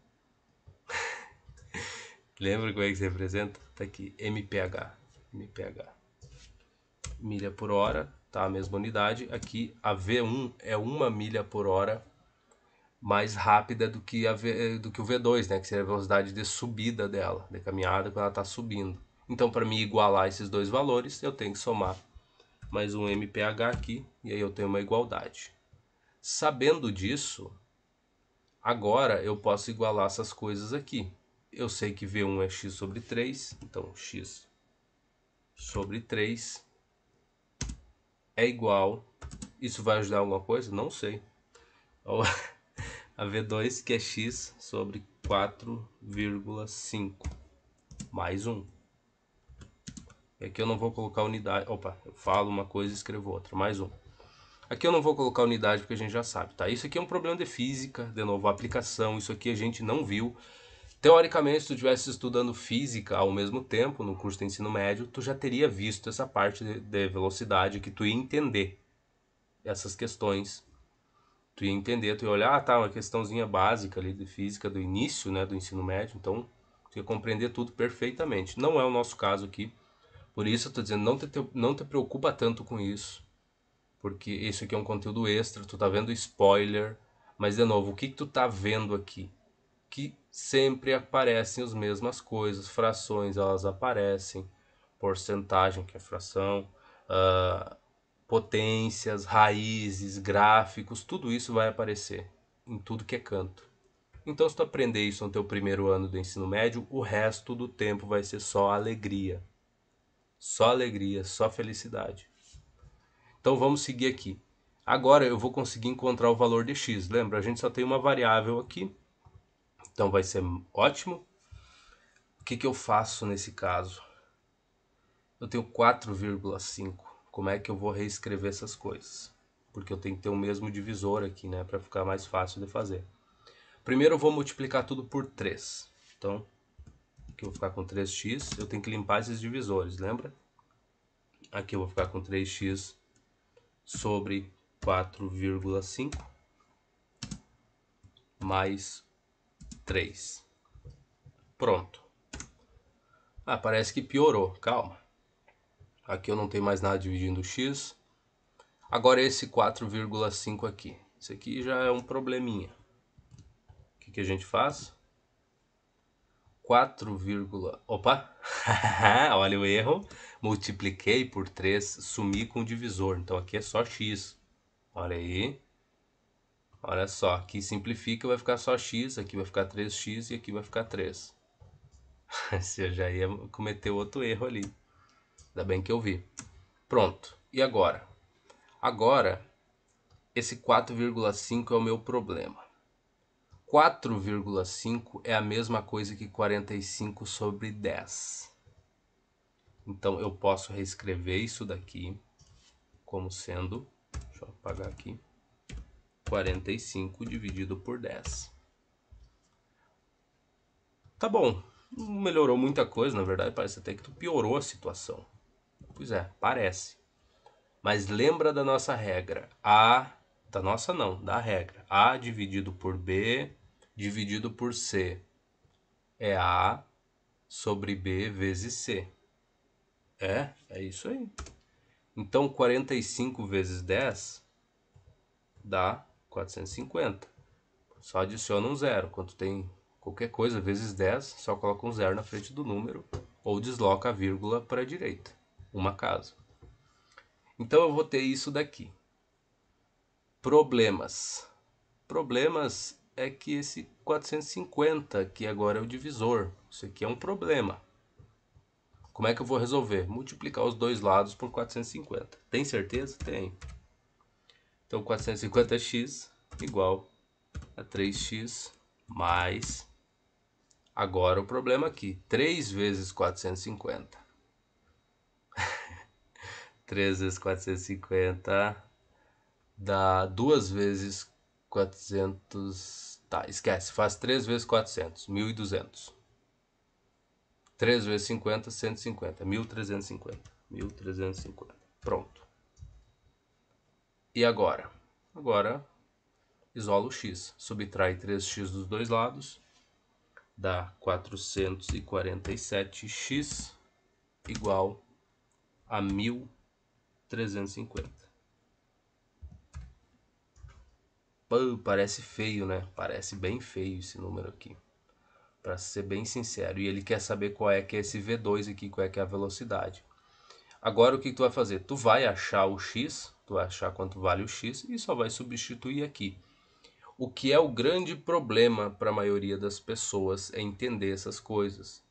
Lembra como é que se representa? Tá aqui, MPH. MPH. Milha por hora tá? A mesma unidade. Aqui a V1 é 1 milha por hora mais rápida do que, do que o V2, né? Que seria a velocidade de subida dela, de caminhada quando ela está subindo. Então, para me igualar esses dois valores, eu tenho que somar mais um MPH aqui, e aí eu tenho uma igualdade. Sabendo disso, agora eu posso igualar essas coisas aqui. Eu sei que V1 é x sobre 3, então x sobre 3 é igual... Isso vai ajudar alguma coisa? Não sei. A V2 que é x sobre 4,5 mais 1. E aqui eu não vou colocar unidade. Opa, eu falo uma coisa e escrevo outra. Mais 1. Aqui eu não vou colocar unidade porque a gente já sabe, tá? Isso aqui é um problema de física, de novo, a aplicação. Isso aqui a gente não viu. Teoricamente, se tu estivesse estudando física ao mesmo tempo, no curso de ensino médio, tu já teria visto essa parte de velocidade, que tu ia entender essas questões. Tu ia entender, tu ia olhar, ah, tá, uma questãozinha básica ali de física do início, né, do ensino médio, então tu ia compreender tudo perfeitamente. Não é o nosso caso aqui, por isso eu tô dizendo, não te preocupa tanto com isso, porque isso aqui é um conteúdo extra, tu tá vendo spoiler, mas de novo, o que tu tá vendo aqui? Que sempre aparecem as mesmas coisas, frações elas aparecem, porcentagem que é fração, potências, raízes, gráficos, tudo isso vai aparecer em tudo que é canto. Então, se tu aprender isso no teu primeiro ano do ensino médio, o resto do tempo vai ser só alegria. Só alegria, só felicidade. Então, vamos seguir aqui. Agora eu vou conseguir encontrar o valor de x. Lembra, a gente só tem uma variável aqui. Então, vai ser ótimo. O que eu faço nesse caso? Eu tenho 4,5. Como é que eu vou reescrever essas coisas? Porque eu tenho que ter o mesmo divisor aqui, né? Para ficar mais fácil de fazer. Primeiro eu vou multiplicar tudo por 3. Então, aqui eu vou ficar com 3x. Eu tenho que limpar esses divisores, lembra? Aqui eu vou ficar com 3x sobre 4,5 mais 3. Pronto. Ah, parece que piorou. Calma. Aqui eu não tenho mais nada dividindo x. Agora esse 4,5 aqui. Isso aqui já é um probleminha. O que a gente faz? 4, opa! Olha o erro. Multipliquei por 3, sumi com o divisor. Então aqui é só x. Olha aí. Olha só, aqui simplifica, vai ficar só x, aqui vai ficar 3x e aqui vai ficar 3. Você já ia cometer outro erro ali. Ainda bem que eu vi. Pronto. E agora? Agora, esse 4,5 é o meu problema. 4,5 é a mesma coisa que 45 sobre 10. Então eu posso reescrever isso daqui como sendo, deixa eu apagar aqui, 45 dividido por 10. Tá bom, não melhorou muita coisa, na verdade parece até que tu piorou a situação. Pois é, parece. Mas lembra da nossa regra, A, da nossa não, da regra, A dividido por B dividido por C é A sobre B vezes C. É isso aí. Então 45 vezes 10 dá 450. Só adiciona um zero. Quando tem qualquer coisa vezes 10, só coloca um zero na frente do número ou desloca a vírgula para a direita. Uma casa. Então eu vou ter isso daqui. Problemas. Problemas é que esse 450, que agora é o divisor, isso aqui é um problema. Como é que eu vou resolver? Multiplicar os dois lados por 450. Tem certeza? Tem. Então 450x igual a 3x mais... Agora o problema aqui, 3 vezes 450. 3 vezes 450 dá 2 vezes 400... Tá, esquece, faz 3 vezes 400, 1.200. 3 vezes 50, 150, 1.350. 1.350, pronto. E agora? Agora isola o x, subtrai 3x dos dois lados, dá 447x igual a 1.000 350. Pô, parece feio, né? Parece bem feio esse número aqui. Para ser bem sincero. E ele quer saber qual é que é esse V2 aqui, qual é que é a velocidade. Agora o que tu vai fazer? Tu vai achar o X, tu vai achar quanto vale o X e só vai substituir aqui. O que é o grande problema para a maioria das pessoas é entender essas coisas.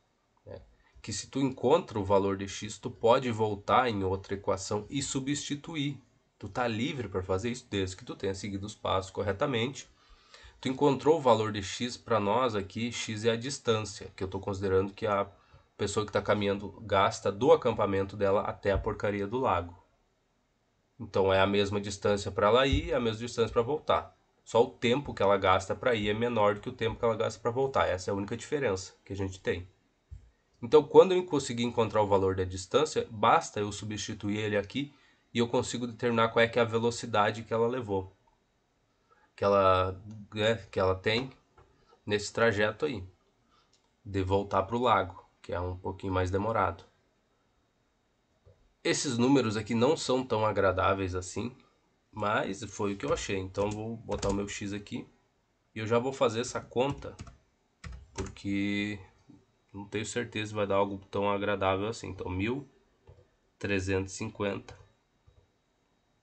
Né? Que se tu encontra o valor de X, tu pode voltar em outra equação e substituir. Tu tá livre para fazer isso desde que tu tenha seguido os passos corretamente. Tu encontrou o valor de X, para nós aqui, X é a distância, que eu estou considerando que a pessoa que está caminhando gasta do acampamento dela até a porcaria do lago. Então é a mesma distância para ela ir, é a mesma distância para voltar. Só o tempo que ela gasta para ir é menor do que o tempo que ela gasta para voltar. Essa é a única diferença que a gente tem. Então, quando eu conseguir encontrar o valor da distância, basta eu substituir ele aqui e eu consigo determinar qual é que é a velocidade que ela levou, que ela tem nesse trajeto aí, de voltar para o lago, que é um pouquinho mais demorado. Esses números aqui não são tão agradáveis assim, mas foi o que eu achei. Então vou botar o meu X aqui e eu já vou fazer essa conta, porque não tenho certeza se vai dar algo tão agradável assim. Então 1350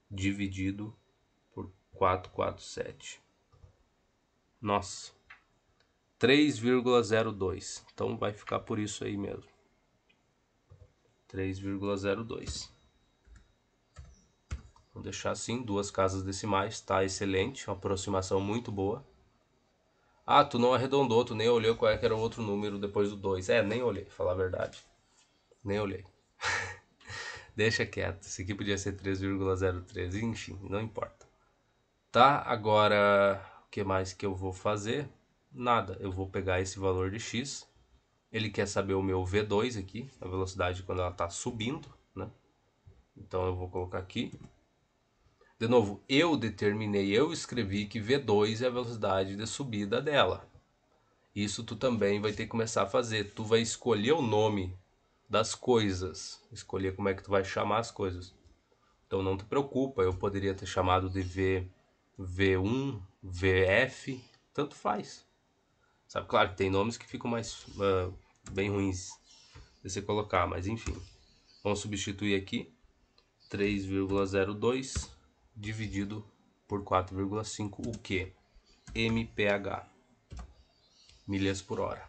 dividido por 447. Nossa, 3,02. Então vai ficar por isso aí mesmo. 3,02. Vou deixar assim, duas casas decimais, tá excelente, uma aproximação muito boa. Ah, tu não arredondou, tu nem olhou qual é que era o outro número depois do 2. É, nem olhei, falar a verdade. Nem olhei. Deixa quieto, esse aqui podia ser 3,03, enfim, não importa. Tá, agora, o que mais que eu vou fazer? Nada, eu vou pegar esse valor de X. Ele quer saber o meu V2 aqui, a velocidade quando ela está subindo, né? Então eu vou colocar aqui. De novo, eu escrevi que V2 é a velocidade de subida dela. Isso tu também vai ter que começar a fazer. Tu vai escolher o nome das coisas, escolher como é que tu vai chamar as coisas. Então não te preocupa, eu poderia ter chamado de V1, VF, tanto faz. Sabe, claro que tem nomes que ficam mais bem ruins de você colocar, mas enfim. Vamos substituir aqui 3,02 dividido por 4,5, o que? mph, milhas por hora.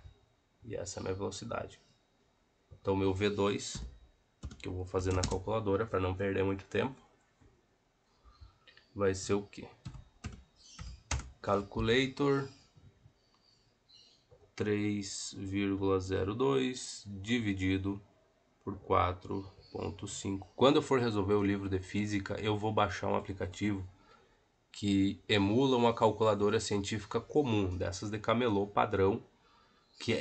E essa é a minha velocidade. Então meu V2, que eu vou fazer na calculadora para não perder muito tempo, vai ser o que? Calculator 3,02 dividido por 4,5. Quando eu for resolver o livro de física, eu vou baixar um aplicativo que emula uma calculadora científica comum, dessas de camelô padrão, que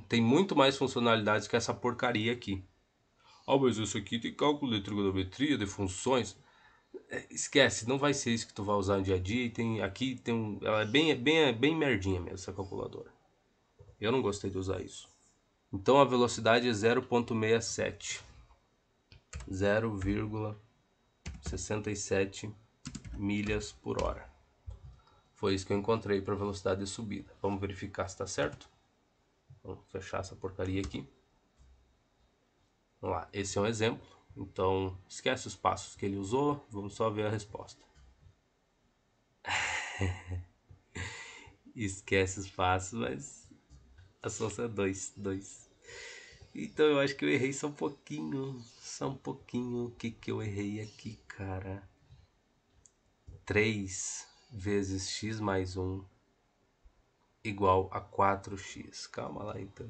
tem muito mais funcionalidades que essa porcaria aqui. Ah, mas isso aqui tem cálculo de trigonometria, de funções. Esquece, não vai ser isso que tu vai usar no dia a dia. E ela é bem merdinha mesmo, essa calculadora. Eu não gostei de usar isso. Então a velocidade é 0,67. 0,67 milhas por hora. Foi isso que eu encontrei para velocidade de subida. Vamos verificar se está certo? Vamos fechar essa porcaria aqui. Vamos lá, esse é um exemplo. Então, esquece os passos que ele usou, vamos só ver a resposta. Esquece os passos, mas a solução é 2. Então eu acho que eu errei só um pouquinho. Só um pouquinho. O que eu errei aqui, cara? 3 vezes x mais 1 igual a 4x. Calma lá então.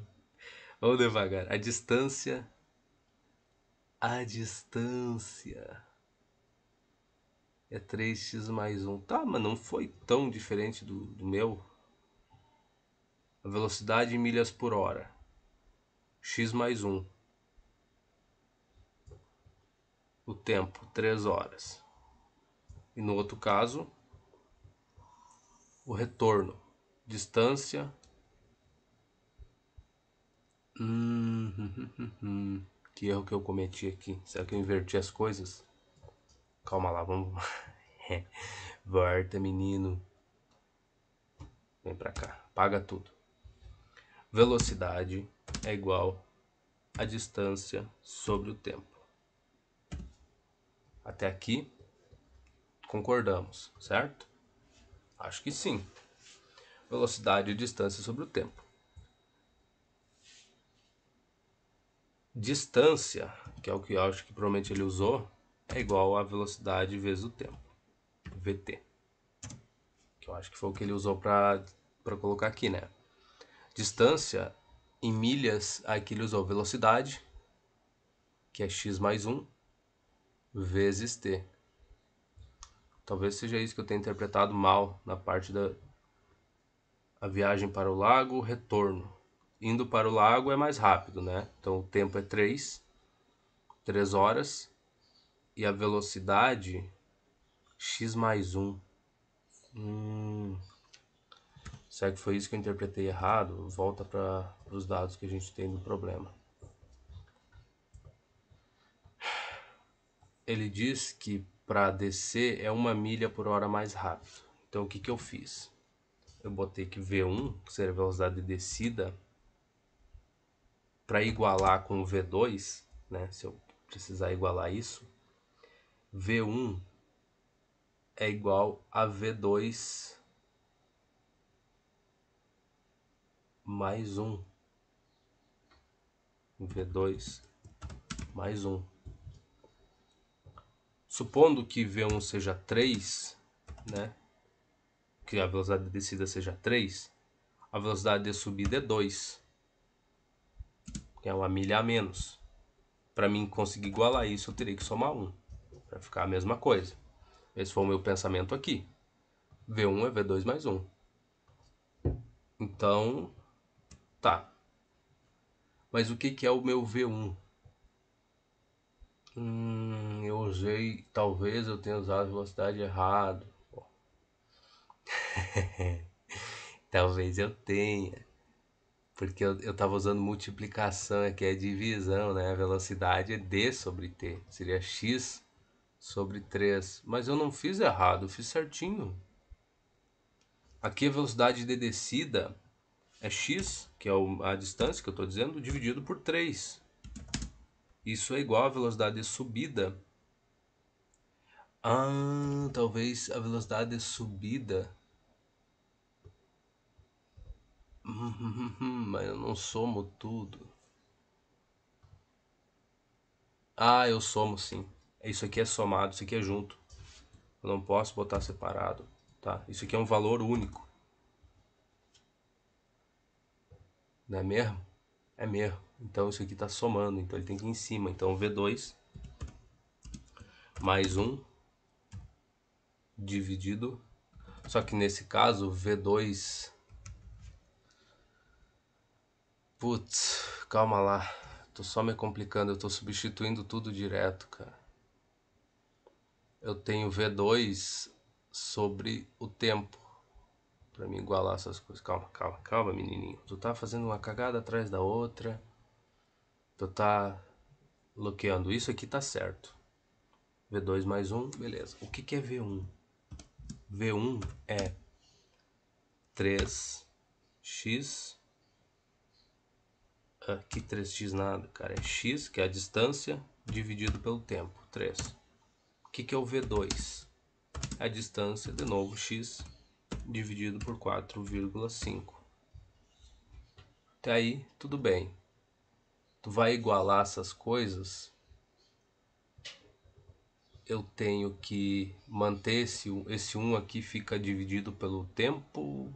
Vamos devagar. A distância é 3x mais 1. Tá, mas não foi tão diferente do meu. A velocidade em milhas por hora. X mais 1. O tempo, 3 horas. E no outro caso, o retorno. Distância. Que erro que eu cometi aqui. Será que eu inverti as coisas? Calma lá, vamos. Volta, menino. Vem pra cá. Paga tudo. Velocidade é igual a distância sobre o tempo. Até aqui, concordamos, certo? Acho que sim. Velocidade e distância sobre o tempo. Distância, que é o que eu acho que provavelmente ele usou, é igual a velocidade vezes o tempo. VT. Que eu acho que foi o que ele usou para colocar aqui, né? Distância em milhas, aqui ele usou velocidade, que é x mais 1, vezes t. Talvez seja isso que eu tenha interpretado mal na parte da a viagem para o lago, retorno. Indo para o lago é mais rápido, né? Então o tempo é 3 horas. E a velocidade, x mais 1. Será que foi isso que eu interpretei errado? Volta para os dados que a gente tem do problema. Ele diz que para descer é 1 milha por hora mais rápido. Então o que, que eu fiz? Eu botei que V1, que seria a velocidade de descida, para igualar com o V2, né? Se eu precisar igualar isso, V1 é igual a V2 mais 1. V2 mais 1. Supondo que V1 seja 3, né? Que a velocidade de descida seja 3, a velocidade de subida é 2, que é 1 milha a menos. Para mim conseguir igualar isso, eu teria que somar 1, para ficar a mesma coisa. Esse foi o meu pensamento aqui. V1 é V2 mais 1. Então, tá. Mas o que, que é o meu V1? Eu usei, talvez eu tenha usado a velocidade errado. Talvez eu tenha. Porque eu tava usando multiplicação, aqui é divisão, né? A velocidade é d sobre t. Seria x sobre 3. Mas eu não fiz errado, eu fiz certinho. Aqui a velocidade de descida é x, que é a distância que eu estou dizendo, dividido por 3. Isso é igual à velocidade de subida. Talvez a velocidade de subida. Mas eu não somo tudo. Eu somo sim. Isso aqui é somado, isso aqui é junto. Eu não posso botar separado, tá? Isso aqui é um valor único. Não é mesmo? É mesmo. Então isso aqui está somando, então ele tem que ir em cima. Então V2 mais 1 dividido. Só que nesse caso, V2... Putz, calma lá. Tô só me complicando, eu tô substituindo tudo direto, cara. Eu tenho V2 sobre o tempo. Pra me igualar essas coisas. Calma, menininho. Tu tá fazendo uma cagada atrás da outra. Tu tá bloqueando. Isso aqui tá certo. V2 mais 1, beleza. O que que é V1? V1 é 3x. Aqui 3x nada, cara. É x, que é a distância, dividido pelo tempo. 3. O que que é o V2? É a distância, de novo, x, dividido por 4,5. Até aí, tudo bem. Tu vai igualar essas coisas. Eu tenho que manter esse 1 aqui fica dividido pelo tempo.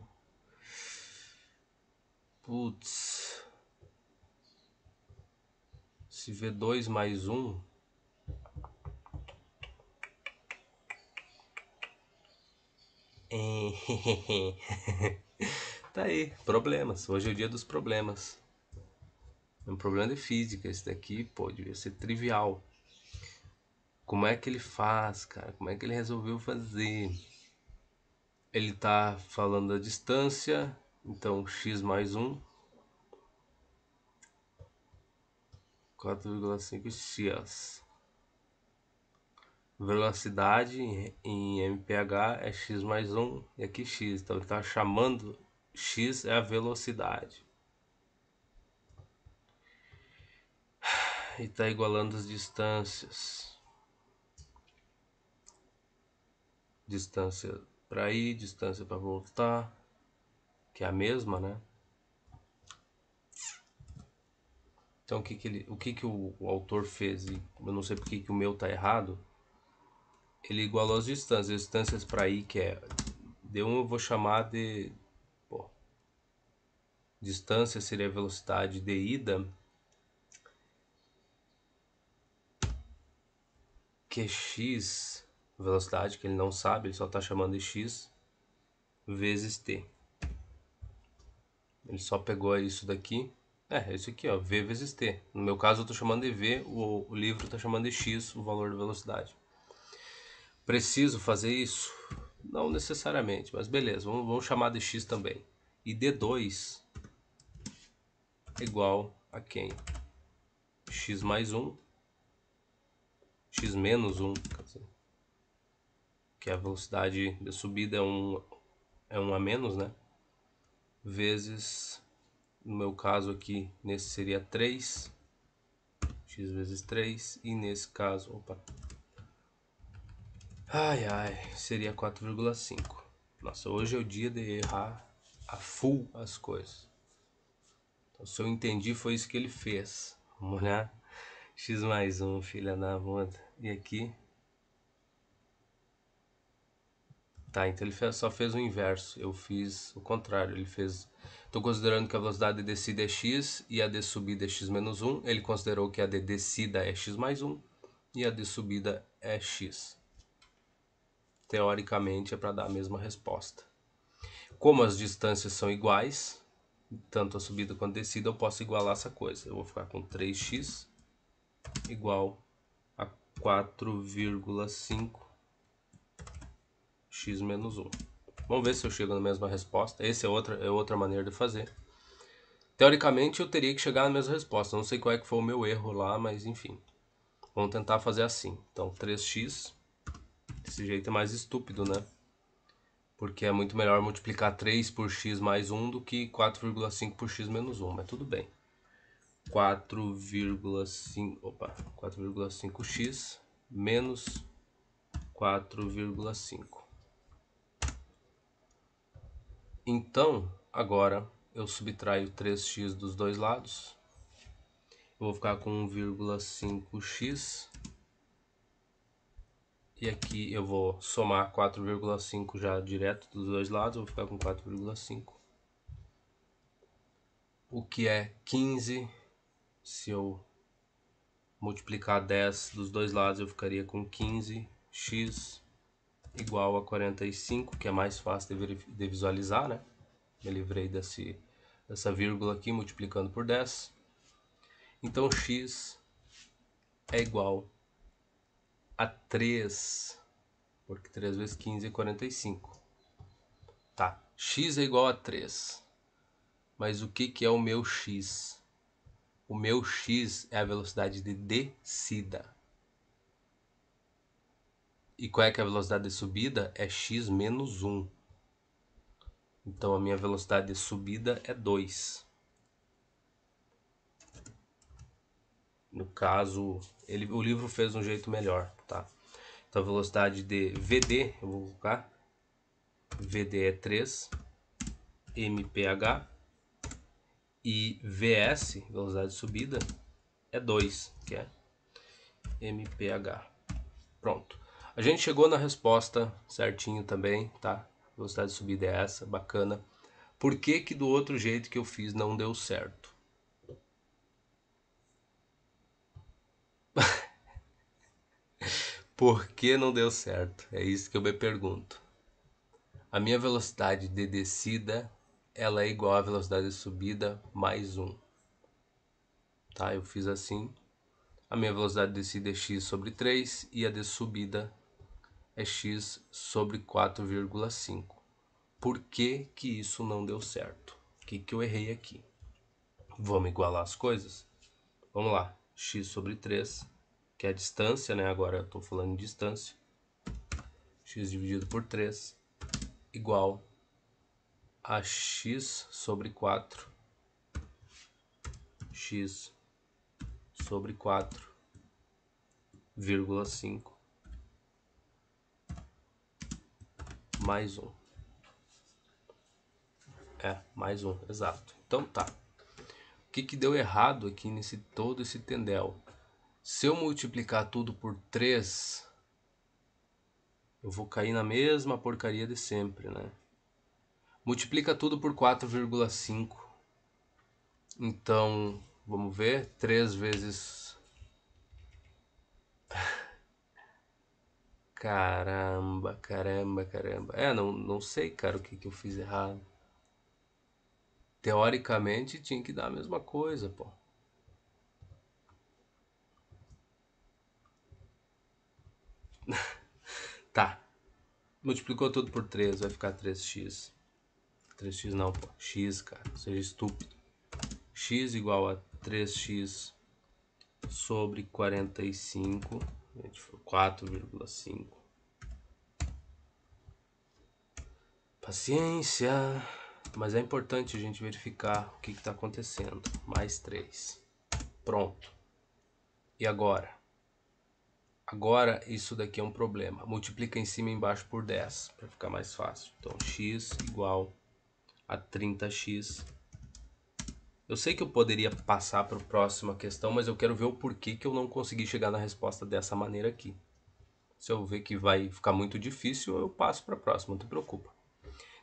Putz. Se V2 mais 1. Tá aí, problemas. Hoje é o dia dos problemas. É um problema de física. Esse daqui, pô, devia ser trivial. Como é que ele faz, cara? Como é que ele resolveu fazer? Ele tá falando da distância, então x mais 1, 4,5x Velocidade em mph é x mais 1 e aqui x. Então ele está chamando x é a velocidade. E está igualando as distâncias. Distância para ir, distância para voltar, que é a mesma, né? Então o que o autor fez, e eu não sei porque que o meu tá errado, ele igualou as distâncias para ir, que é D1 eu vou chamar de, pô, distância seria a velocidade de ida, que é x, velocidade que ele não sabe, ele só está chamando de x, vezes t. Ele só pegou isso daqui, é isso aqui, ó, v vezes t. No meu caso eu estou chamando de v, o livro está chamando de x, o valor da velocidade. Preciso fazer isso? Não necessariamente, mas beleza, vamos chamar de x também. E d2 é igual a quem? X mais 1, x menos 1, quer dizer, que a velocidade de subida é 1 a menos, né? Vezes, no meu caso aqui, nesse seria 3, x vezes 3, e nesse caso, opa, seria 4,5. Nossa, hoje é o dia de errar a full as coisas. Então, se eu entendi, foi isso que ele fez. Vamos olhar. X mais 1, filha da puta. E aqui? Tá, então ele só fez o inverso. Eu fiz o contrário. Ele fez. Estou considerando que a velocidade de descida é x e a de subida é x menos 1. Ele considerou que a de descida é x mais 1 e a de subida é x. Teoricamente é para dar a mesma resposta. Como as distâncias são iguais, tanto a subida quanto a descida, eu posso igualar essa coisa. Eu vou ficar com 3x igual a 4,5 x menos 1. Vamos ver se eu chego na mesma resposta. Essa é outra maneira de fazer. Teoricamente eu teria que chegar na mesma resposta. Não sei qual é que foi o meu erro lá, mas enfim. Vamos tentar fazer assim. Então 3x. Desse jeito é mais estúpido, né? Porque é muito melhor multiplicar 3 por x mais 1 do que 4,5 por x menos 1. Mas tudo bem. 4,5x menos 4,5. Então, agora eu subtraio 3x dos dois lados. Eu vou ficar com 1,5x. E aqui eu vou somar 4,5 já direto dos dois lados. Eu vou ficar com 4,5. O que é 15. Se eu multiplicar 10 dos dois lados, eu ficaria com 15x igual a 45, que é mais fácil de visualizar, né? Me livrei dessa vírgula aqui multiplicando por 10. Então x é igual a 3, porque 3 vezes 15 é 45. Tá, x é igual a 3. Mas o que é o meu x? O meu x é a velocidade de descida. E qual é que é a velocidade de subida? É x menos 1. Então a minha velocidade de subida é 2. No caso, o livro fez um jeito melhor, tá? Então a velocidade de VD, eu vou colocar, VD é 3, mph, e VS, velocidade de subida, é 2, que é mph. Pronto. A gente chegou na resposta certinho também, tá? Velocidade de subida é essa, bacana. Por que que do outro jeito que eu fiz não deu certo? Por que não deu certo? É isso que eu me pergunto. A minha velocidade de descida, ela é igual à velocidade de subida mais 1. Tá? Eu fiz assim. A minha velocidade de descida é x sobre 3 e a de subida é x sobre 4,5. Por que que isso não deu certo? O que que eu errei aqui? Vamos igualar as coisas? Vamos lá. X sobre 3, que é a distância, né? Agora eu estou falando em distância. X dividido por 3 igual a x sobre 4. X sobre 4, vírgula 5 mais 1. Mais 1, exato. Então tá. O que deu errado aqui nesse todo esse tendel? Se eu multiplicar tudo por 3, eu vou cair na mesma porcaria de sempre, né? Multiplica tudo por 4,5. Então, vamos ver. 3 vezes... Caramba. Não sei, cara, o que eu fiz errado. Teoricamente, tinha que dar a mesma coisa, pô. Tá. Multiplicou tudo por 3, vai ficar 3x. 3x não, pô. X, cara. Seja estúpido. X igual a 3x sobre 45. 4,5. Paciência. Mas é importante a gente verificar o que está acontecendo. Mais 3. Pronto. E agora? Agora isso daqui é um problema. Multiplica em cima e embaixo por 10, para ficar mais fácil. Então x igual a 30x. Eu sei que eu poderia passar para a próxima questão, mas eu quero ver o porquê que eu não consegui chegar na resposta dessa maneira aqui. Se eu ver que vai ficar muito difícil, eu passo para a próxima, não te preocupa.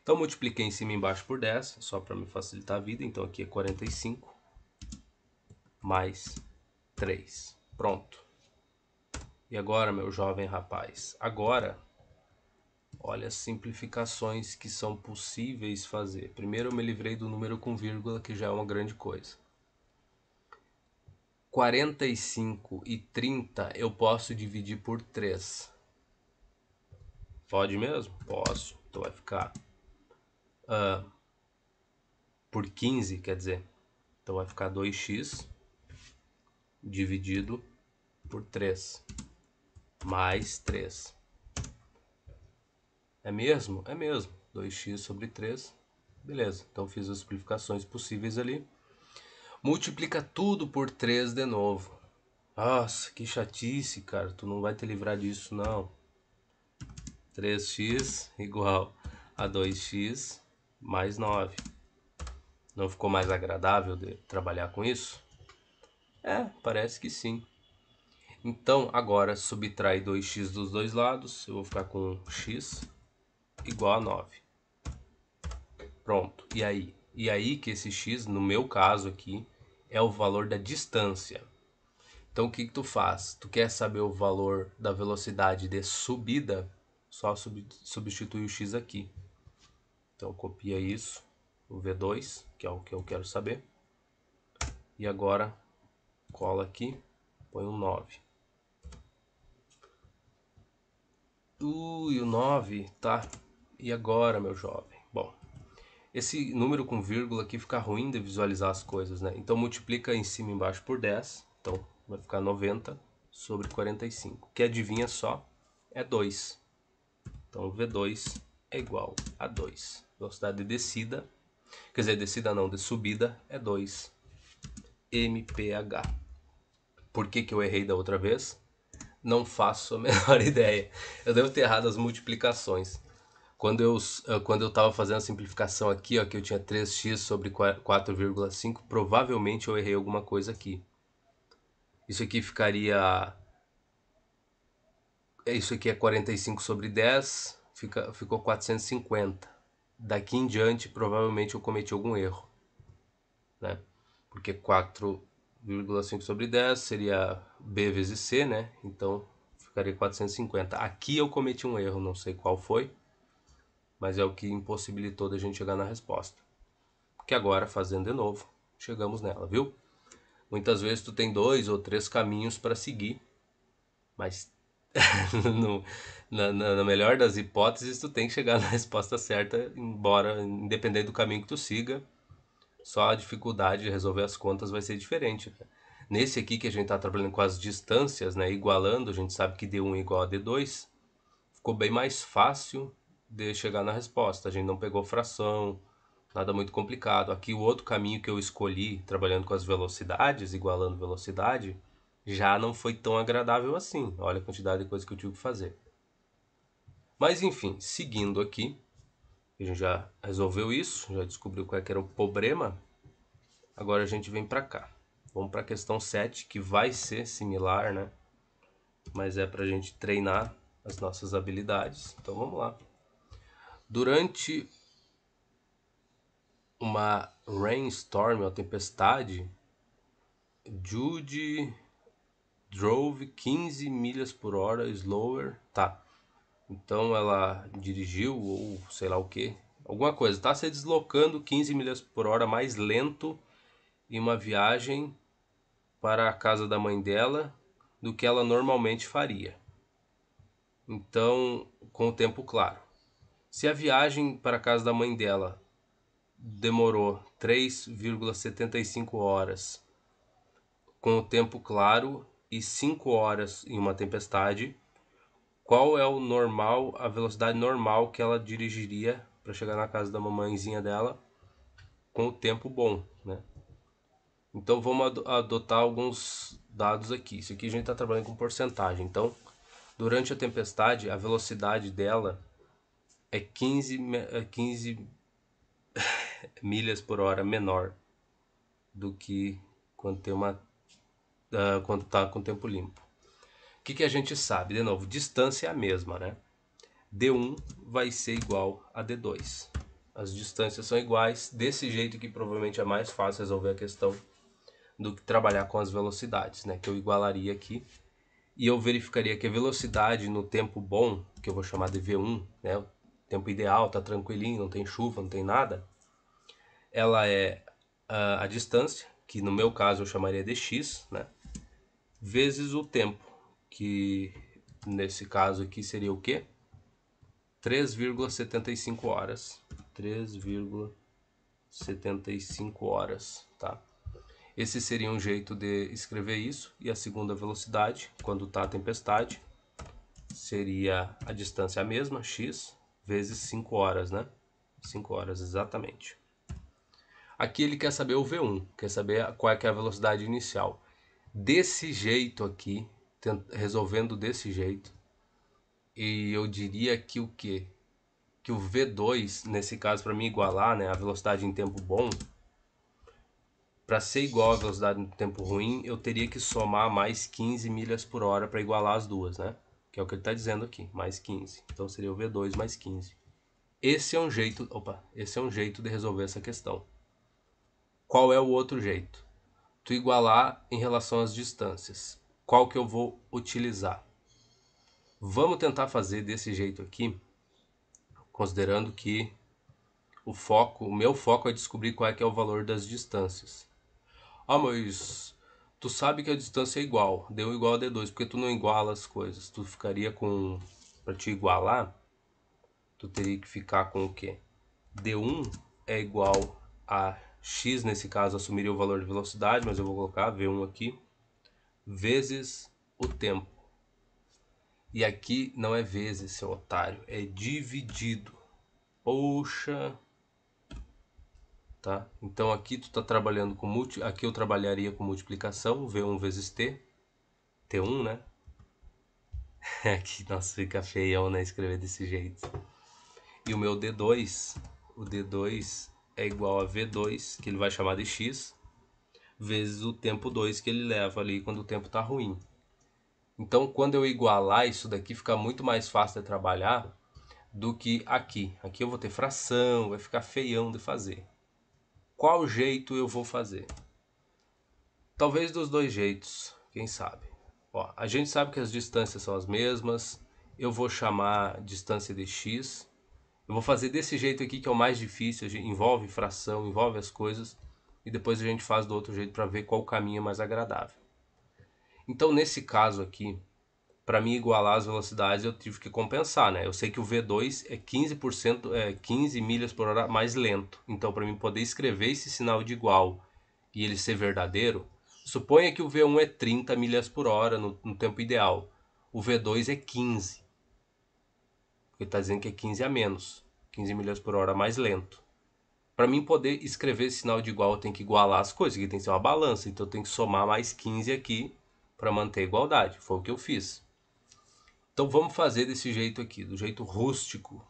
Então multipliquei em cima e embaixo por 10, só para me facilitar a vida. Então aqui é 45 mais 3. Pronto. E agora, meu jovem rapaz? Agora, olha as simplificações que são possíveis fazer. Primeiro eu me livrei do número com vírgula, que já é uma grande coisa. 45 e 30 eu posso dividir por 3. Pode mesmo? Posso. Então vai ficar por 15, quer dizer. Então vai ficar 2x dividido por 3 mais 3. É mesmo? É mesmo. 2x sobre 3. Beleza. Então fiz as simplificações possíveis ali. Multiplica tudo por 3 de novo. Nossa, que chatice, cara. Tu não vai te livrar disso, não. 3x igual a 2x mais 9. Não ficou mais agradável de trabalhar com isso? Parece que sim. Então, agora subtrai 2x dos dois lados. Eu vou ficar com x igual a 9. Pronto. E aí? E aí que esse x, no meu caso aqui, é o valor da distância. Então o que tu faz? Tu quer saber o valor da velocidade de subida? Só substitui o x aqui. Então copia isso, o V2, que é o que eu quero saber. E agora cola aqui, põe um 9. O 9, tá. E agora, meu jovem? Bom, esse número com vírgula aqui fica ruim de visualizar as coisas, né? Então multiplica em cima e embaixo por 10. Então vai ficar 90 sobre 45. Que adivinha só? É 2. Então V2 é igual a 2. Velocidade de descida, quer dizer, descida não, de subida é 2 mph. Por que eu errei da outra vez? Não faço a menor ideia. Eu devo ter errado as multiplicações. Quando eu estava fazendo a simplificação aqui, ó, que eu tinha 3x sobre 4,5, provavelmente eu errei alguma coisa aqui. Isso aqui ficaria... Isso aqui é 45 sobre 10, ficou 450. Daqui em diante, provavelmente eu cometi algum erro, né? Porque 4,5 sobre 10 seria B vezes C, né? Então ficaria 450. Aqui eu cometi um erro, não sei qual foi, mas é o que impossibilitou da gente chegar na resposta. Que agora, fazendo de novo, chegamos nela, viu? Muitas vezes tu tem 2 ou 3 caminhos para seguir, mas na melhor das hipóteses tu tem que chegar na resposta certa, embora independente do caminho que tu siga, só a dificuldade de resolver as contas vai ser diferente, né? Nesse aqui que a gente está trabalhando com as distâncias, né, igualando, a gente sabe que D1 é igual a D2, ficou bem mais fácil de chegar na resposta. A gente não pegou fração, nada muito complicado. Aqui o outro caminho que eu escolhi, trabalhando com as velocidades, igualando velocidade, já não foi tão agradável assim. Olha a quantidade de coisa que eu tive que fazer. Mas enfim, seguindo aqui, a gente já resolveu isso, já descobriu qual é que era o problema. Agora a gente vem para cá. Vamos para a questão 7, que vai ser similar, né? Mas é para a gente treinar as nossas habilidades. Então vamos lá. Durante uma rainstorm, uma tempestade, Judy drove 15 milhas por hora slower. Tá. Então ela dirigiu, ou sei lá o que, alguma coisa. Tá se deslocando 15 milhas por hora mais lento em uma viagem para a casa da mãe dela do que ela normalmente faria. Então, com o tempo claro. Se a viagem para a casa da mãe dela demorou 3,75 horas com o tempo claro e 5 horas em uma tempestade, qual é o normal, a velocidade normal que ela dirigiria para chegar na casa da mamãezinha dela com o tempo bom, né? Então vamos adotar alguns dados aqui. Isso aqui a gente está trabalhando com porcentagem. Então, durante a tempestade, a velocidade dela é 15 milhas por hora menor do que quando tem quando está com tempo limpo. O que a gente sabe? De novo, distância é a mesma, né? D1 vai ser igual a D2. As distâncias são iguais, desse jeito que provavelmente é mais fácil resolver a questão do que trabalhar com as velocidades, né? Que eu igualaria aqui e eu verificaria que a velocidade no tempo bom, que eu vou chamar de V1, né? O tempo ideal, tá tranquilinho, não tem chuva, não tem nada, ela é a distância, que no meu caso eu chamaria de x, né? Vezes o tempo, que nesse caso aqui seria o quê? 3,75 horas. 3,75 horas, tá? Esse seria um jeito de escrever isso. E a segunda velocidade, quando está a tempestade, seria a distância a mesma, x, vezes 5 horas, né? 5 horas, exatamente. Aqui ele quer saber o V1, quer saber qual é, que é a velocidade inicial. Desse jeito aqui, resolvendo desse jeito, e eu diria que o quê? Que o V2, nesse caso, para mim igualar, né, a velocidade em tempo bom, para ser igual à velocidade em tempo ruim, eu teria que somar mais 15 milhas por hora para igualar as duas, né? Que é o que ele está dizendo aqui, mais 15. Então seria o V2 mais 15. Esse é um jeito de resolver essa questão. Qual é o outro jeito? Tu igualar em relação às distâncias. Qual que eu vou utilizar? Vamos tentar fazer desse jeito aqui, considerando que o meu foco é descobrir qual é que é o valor das distâncias. Ah, mas tu sabe que a distância é igual, deu igual a D2, porque tu não iguala as coisas. Tu ficaria com, para te igualar, tu teria que ficar com o quê? D1 é igual a x, nesse caso assumiria o valor de velocidade, mas eu vou colocar V1 aqui, vezes o tempo. E aqui não é vezes, seu otário, é dividido. Poxa, tá? Então aqui tu tá trabalhando com aqui eu trabalharia com multiplicação, V1 vezes T, T1, né? Aqui, nossa, fica feião, né, escrever desse jeito. E o meu D2, o D2 é igual a V2, que ele vai chamar de X, vezes o tempo 2 que ele leva ali quando o tempo tá ruim. Então, quando eu igualar isso daqui, fica muito mais fácil de trabalhar do que aqui. Aqui eu vou ter fração, vai ficar feião de fazer. Qual jeito eu vou fazer? Talvez dos dois jeitos, quem sabe. Ó, a gente sabe que as distâncias são as mesmas. Eu vou chamar distância de x. Eu vou fazer desse jeito aqui que é o mais difícil, envolve fração, envolve as coisas. E depois a gente faz do outro jeito para ver qual caminho é mais agradável. Então nesse caso aqui, para mim igualar as velocidades eu tive que compensar, né? Eu sei que o V2 é 15%, 15 milhas por hora mais lento. Então para mim poder escrever esse sinal de igual e ele ser verdadeiro, Suponha que o V1 é 30 milhas por hora no tempo ideal. O V2 é 15. Ele está dizendo que é 15 a menos. 15 milhas por hora mais lento. Para mim poder escrever esse sinal de igual, eu tenho que igualar as coisas. Aqui tem que ser uma balança. Então eu tenho que somar mais 15 aqui para manter a igualdade. Foi o que eu fiz. Então vamos fazer desse jeito aqui, do jeito rústico.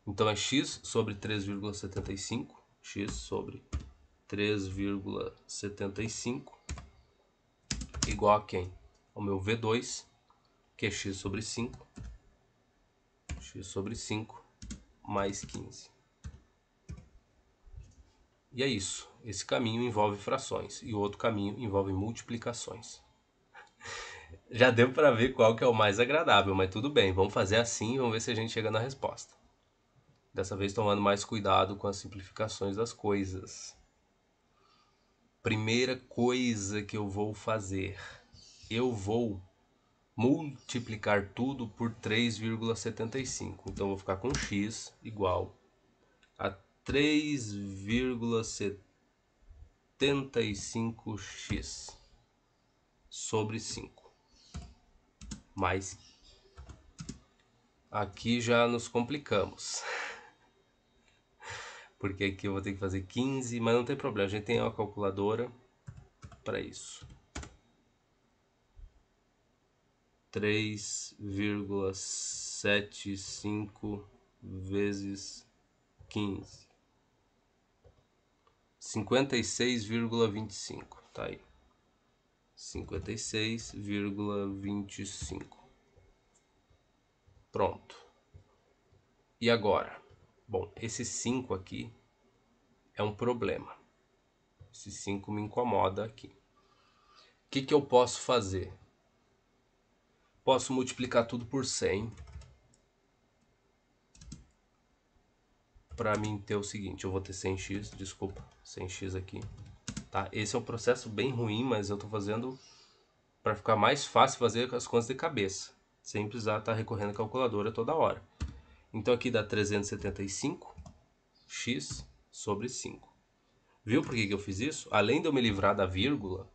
Então é x sobre 3,75. X sobre 3,75 igual a quem? Ao meu V2, que é x sobre 5. X sobre 5 mais 15. E é isso. Esse caminho envolve frações e o outro caminho envolve multiplicações. Já deu para ver qual que é o mais agradável, mas tudo bem. Vamos fazer assim e vamos ver se a gente chega na resposta. Dessa vez tomando mais cuidado com as simplificações das coisas. Primeira coisa que eu vou fazer. Eu vou multiplicar tudo por 3,75. Então eu vou ficar com x igual a 3,75x sobre 5. Mas aqui já nos complicamos. Porque aqui eu vou ter que fazer 15, mas não tem problema, a gente tem uma calculadora para isso. 3,75 vezes 15. 56,25. Tá aí. 56,25. Pronto. E agora? Bom, esse 5 aqui é um problema. Esse 5 me incomoda aqui. O que eu posso fazer? Posso multiplicar tudo por 100. Para mim ter o seguinte, eu vou ter 100x, desculpa, 100x aqui. Tá? Esse é um processo bem ruim, mas eu estou fazendo para ficar mais fácil fazer as contas de cabeça, sem precisar estar recorrendo à calculadora toda hora. Então aqui dá 375x sobre 5. Viu por que eu fiz isso? Além de eu me livrar da vírgula,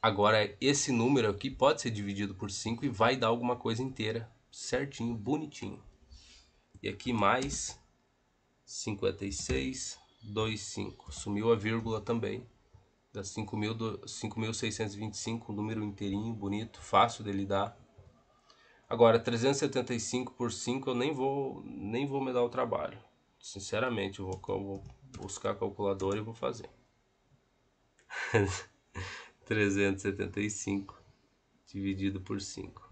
agora esse número aqui pode ser dividido por 5 e vai dar alguma coisa inteira, certinho, bonitinho. E aqui mais 56,25. Sumiu a vírgula também. Dá 5.625, um número inteirinho, bonito, fácil de lidar. Agora, 375 por 5 eu nem vou me dar o trabalho. Sinceramente, eu vou buscar a calculadora e vou fazer. 375 dividido por 5.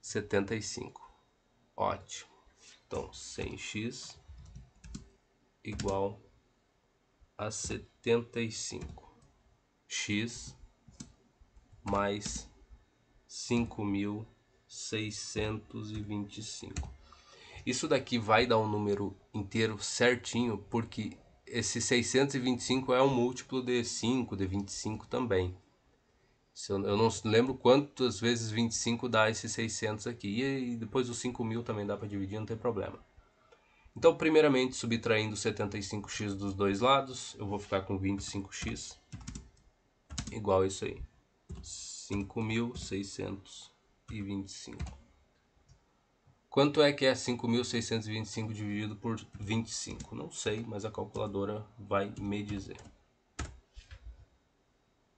75. Ótimo. Então, 100x igual a 75. X mais 5.625. Isso daqui vai dar um número inteiro certinho, porque esse 625 é um múltiplo de 5, de 25 também. Eu não lembro quantas vezes 25 dá esse 600 aqui. E depois os 5.000 também dá para dividir, não tem problema. Então, primeiramente, subtraindo 75x dos dois lados, eu vou ficar com 25x igual a isso aí. 5.625. Quanto é que é 5.625 dividido por 25? Não sei, mas a calculadora vai me dizer.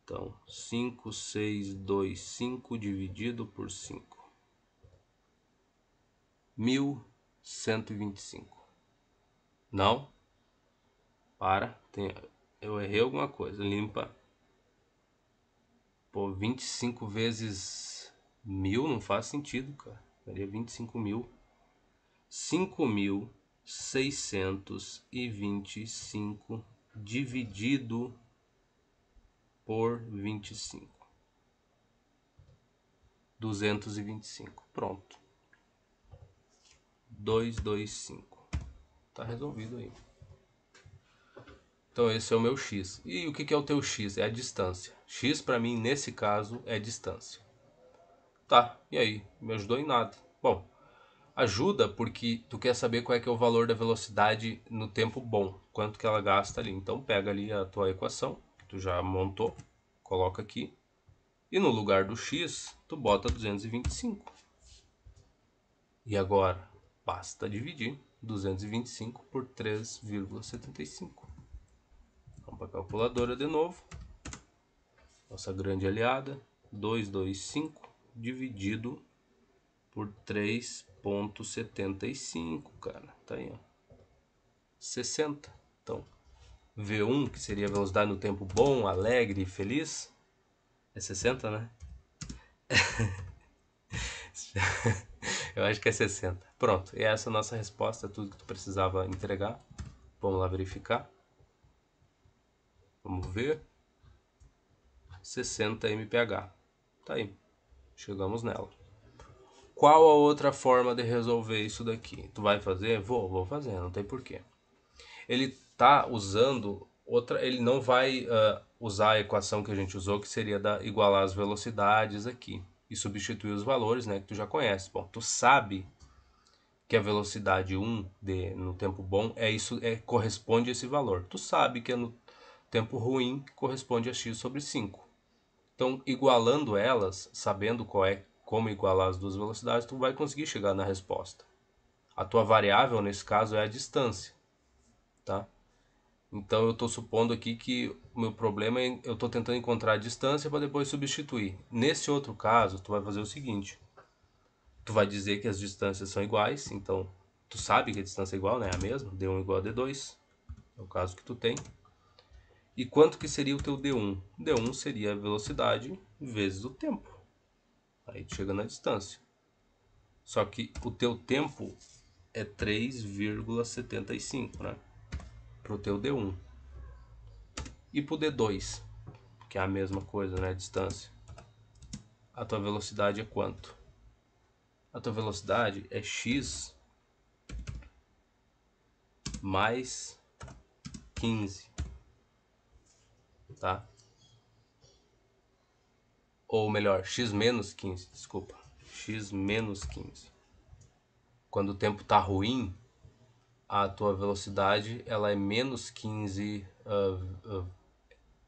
Então, 5.625 dividido por 5. 1.125. Não? Para. Eu errei alguma coisa. Limpa. Pô, 25 vezes 1.000 não faz sentido, cara. Daria 25.000. 5.625 dividido por 25. 225. Pronto. 225. Tá resolvido aí. Então esse é o meu x. E o que é o teu x? É a distância. X para mim nesse caso é distância. Tá, e aí? Me ajudou em nada. Bom, ajuda porque tu quer saber qual é que é o valor da velocidade no tempo bom. Quanto que ela gasta ali. Então pega ali a tua equação. tu já montou, coloca aqui. E no lugar do x, tu bota 225. E agora, basta dividir 225 por 3,75. Vamos para a calculadora de novo. Nossa grande aliada, 225 dividido por 3,75, cara. Tá aí, ó. 60. Então, V1, que seria a velocidade no tempo bom, alegre e feliz, é 60, né? Eu acho que é 60. Pronto, e essa é a nossa resposta, tudo que tu precisava entregar. Vamos lá verificar. Vamos ver. 60 mph. Tá aí, chegamos nela. Qual a outra forma de resolver isso daqui? Tu vai fazer? Vou fazer, não tem porquê. Ele tá usando outra, ele não vai usar a equação que a gente usou, que seria igualar as velocidades aqui e substituir os valores, né, que tu já conhece. Bom, tu sabe que a velocidade 1 no tempo bom corresponde a esse valor. Tu sabe que no tempo ruim corresponde a x sobre 5. Então, igualando elas, sabendo como igualar as duas velocidades, tu vai conseguir chegar na resposta. A tua variável, nesse caso, é a distância, tá? Então, eu estou supondo aqui que o meu problema é eu estou tentando encontrar a distância para depois substituir. Nesse outro caso, tu vai fazer o seguinte. Tu vai dizer que as distâncias são iguais, então tu sabe que a distância é igual, né? É a mesma, D1 igual a D2, é o caso que tu tem. E quanto que seria o teu D1? D1 seria a velocidade vezes o tempo. Aí tu chega na distância. Só que o teu tempo é 3,75, né? Pro teu D1. E pro D2, que é a mesma coisa, né? A distância. A tua velocidade é quanto? A tua velocidade é x mais 15, tá? Ou melhor, x menos 15, desculpa. X menos 15. Quando o tempo tá ruim, a tua velocidade ela é menos 15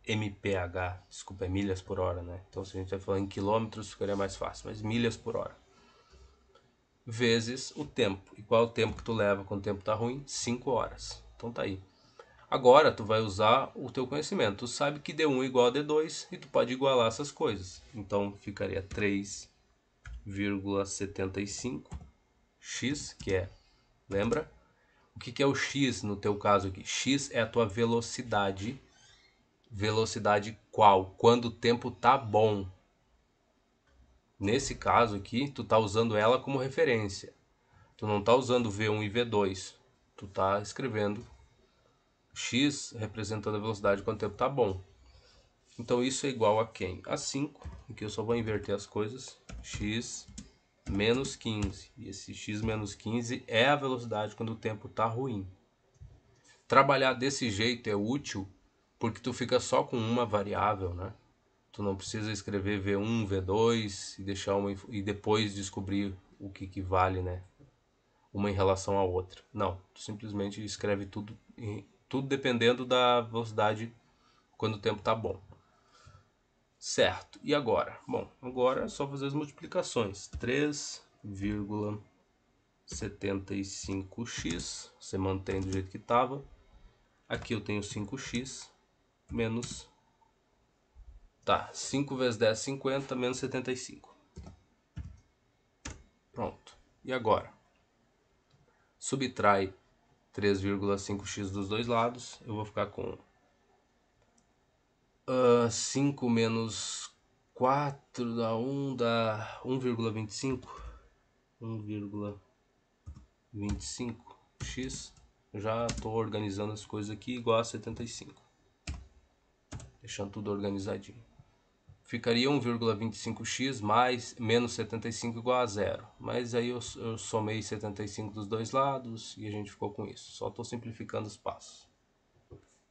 mph, desculpa, é milhas por hora, né? Então se a gente vai falar em quilômetros, ficaria mais fácil, mas milhas por hora. Vezes o tempo. E qual é o tempo que tu leva quando o tempo tá ruim? 5 horas. Então tá aí. Agora tu vai usar o teu conhecimento. Tu sabe que D1 igual a D2 e tu pode igualar essas coisas. Então ficaria 3,75 x, que é, lembra? O que é o x no teu caso aqui? X é a tua velocidade. Velocidade qual? Quando o tempo tá bom. Nesse caso aqui, tu tá usando ela como referência. Tu não tá usando V1 e V2. Tu tá escrevendo x representando a velocidade quando o tempo tá bom. Então isso é igual a quem? A 5. Aqui eu só vou inverter as coisas. X menos 15. E esse x menos 15 é a velocidade quando o tempo tá ruim. Trabalhar desse jeito é útil porque tu fica só com uma variável, né? Tu não precisa escrever V1, V2 e deixar e depois descobrir o que vale, né? Uma em relação à outra. Não, tu simplesmente escreve tudo dependendo da velocidade quando o tempo tá bom. Certo. E agora? Bom, agora é só fazer as multiplicações. 3,75x, você mantém do jeito que estava. Aqui eu tenho 5x menos... Tá, 5 vezes 10, 50, menos 75. Pronto. E agora? Subtrai 3,5x dos dois lados. Eu vou ficar com 5 menos 4 dá 1, dá 1,25. 1,25x. Já estou organizando as coisas aqui igual a 75. Deixando tudo organizadinho. Ficaria 1,25x mais menos 75 igual a zero. Mas aí eu somei 75 dos dois lados e a gente ficou com isso. Só estou simplificando os passos.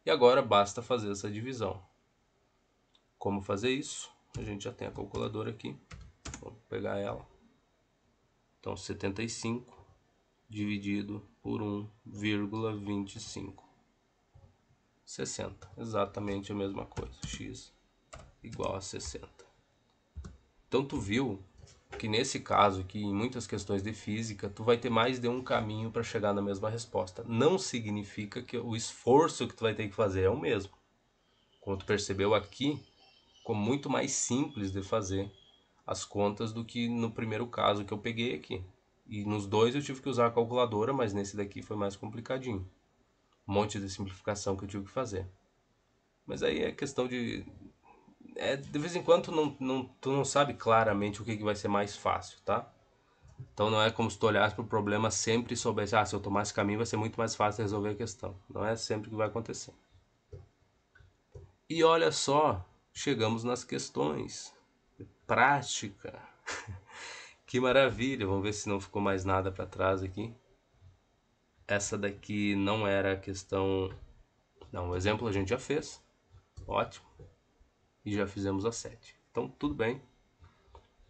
E agora basta fazer essa divisão. Como fazer isso? A gente já tem a calculadora aqui. Vamos pegar ela. Então 75 dividido por 1,25. 60. Exatamente a mesma coisa. X igual a 60. Então tu viu que nesse caso aqui, em muitas questões de física, tu vai ter mais de um caminho para chegar na mesma resposta. Não significa que o esforço que tu vai ter que fazer é o mesmo. Como tu percebeu aqui, ficou muito mais simples de fazer as contas do que no primeiro caso que eu peguei aqui. E nos dois eu tive que usar a calculadora, mas nesse daqui foi mais complicadinho. Um monte de simplificação que eu tive que fazer. Mas aí é questão de... de vez em quando tu não sabe claramente o que vai ser mais fácil, tá? Então não é como se tu olhasse para o problema sempre e soubesse, se eu tomar esse caminho vai ser muito mais fácil resolver a questão. Não é sempre que vai acontecer. E olha só, chegamos nas questões. Prática. Que maravilha, vamos ver se não ficou mais nada para trás aqui. Essa daqui não era a questão... Não, o exemplo a gente já fez. Ótimo. E já fizemos a 7. Então tudo bem.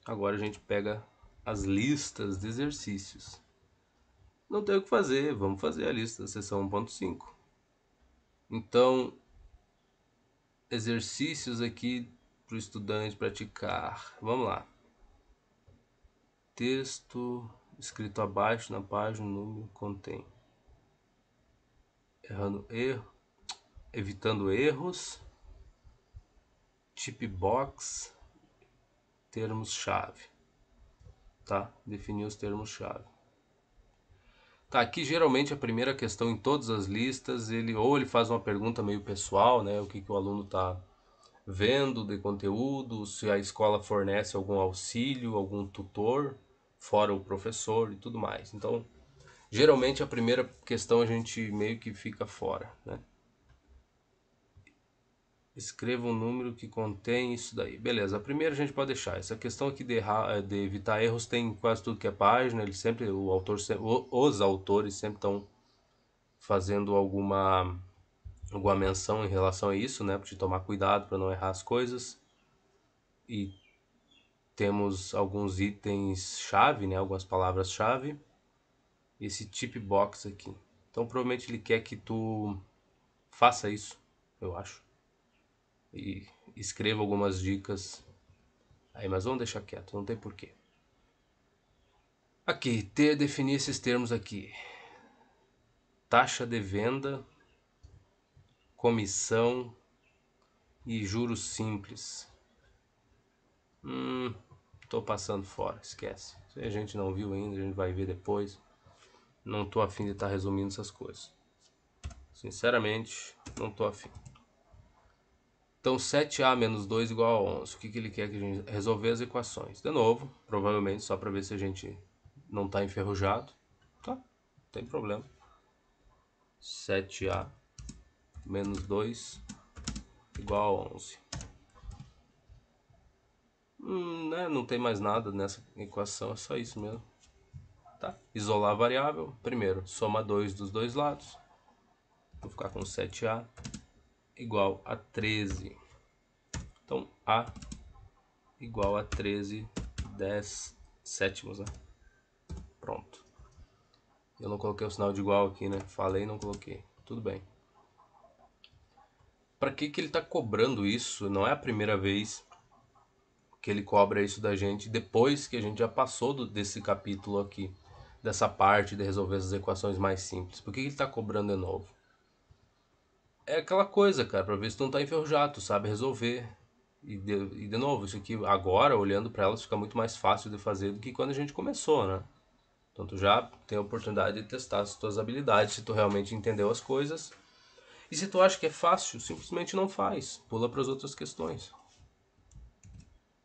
Agora a gente pega as listas de exercícios. Não tem o que fazer, vamos fazer a lista da seção 1.5. Então, exercícios aqui para o estudante praticar. Vamos lá. Texto escrito abaixo na página, o número contém. Evitando erros. Tip box. Termos-chave. Tá? Definir os termos-chave. Tá, aqui geralmente a primeira questão em todas as listas, ele faz uma pergunta meio pessoal, né? O que o aluno está vendo de conteúdo, se a escola fornece algum auxílio, algum tutor, fora o professor e tudo mais. Então, geralmente a primeira questão a gente meio que fica fora, né? Escreva um número que contém isso daí. Beleza, a primeira a gente pode deixar. Essa questão aqui de evitar erros tem quase tudo que é página. Os autores sempre estão fazendo alguma menção em relação a isso, né? De tomar cuidado para não errar as coisas. E temos alguns itens chave, né? Algumas palavras-chave. Esse tip box aqui. Então provavelmente ele quer que tu faça isso, eu acho. E escreva algumas dicas. Aí, mas vamos deixar quieto, não tem porquê. Aqui, definir esses termos aqui. Taxa de venda, comissão e juros simples. Tô passando fora, esquece. Se a gente não viu ainda, a gente vai ver depois. Não tô afim de estar resumindo essas coisas. Sinceramente, não tô afim. Então 7a menos 2 igual a 11. O que ele quer que a gente resolver as equações? De novo, provavelmente só para ver se a gente não está enferrujado. Tá, não tem problema. 7a menos 2 igual a 11. Né? Não tem mais nada nessa equação, é só isso mesmo. Tá? Isolar a variável. Primeiro, soma 2 dos dois lados. Vou ficar com 7a igual a 13. Então, a igual a 13 10 sétimos, né? Pronto. Eu não coloquei o sinal de igual aqui, né? Falei e não coloquei. Tudo bem. Para que ele está cobrando isso? Não é a primeira vez que ele cobra isso da gente depois que a gente já passou desse capítulo aqui, dessa parte de resolver as equações mais simples. Por que ele está cobrando de novo? É aquela coisa, cara, para ver se tu não tá enferrujado, tu sabe resolver. E de novo, isso aqui agora, olhando para elas, fica muito mais fácil de fazer do que quando a gente começou, né? Então tu já tem a oportunidade de testar as tuas habilidades, se tu realmente entendeu as coisas. E se tu acha que é fácil, simplesmente não faz. Pula para as outras questões.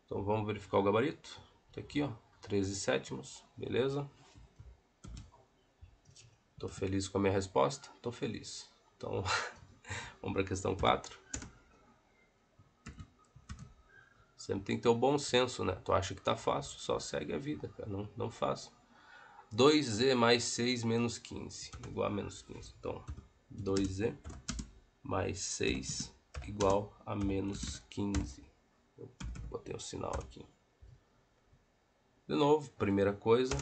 Então vamos verificar o gabarito. Tá aqui, ó, 13 sétimos, beleza? Tô feliz com a minha resposta? Tô feliz. Então, vamos para a questão 4. Sempre tem que ter o bom senso, né? Tu acha que tá fácil, só segue a vida, cara. Não faz. 2z mais 6 menos 15 igual a menos 15. Então, 2z mais 6 igual a menos 15. Eu botei o sinal aqui. De novo, primeira coisa.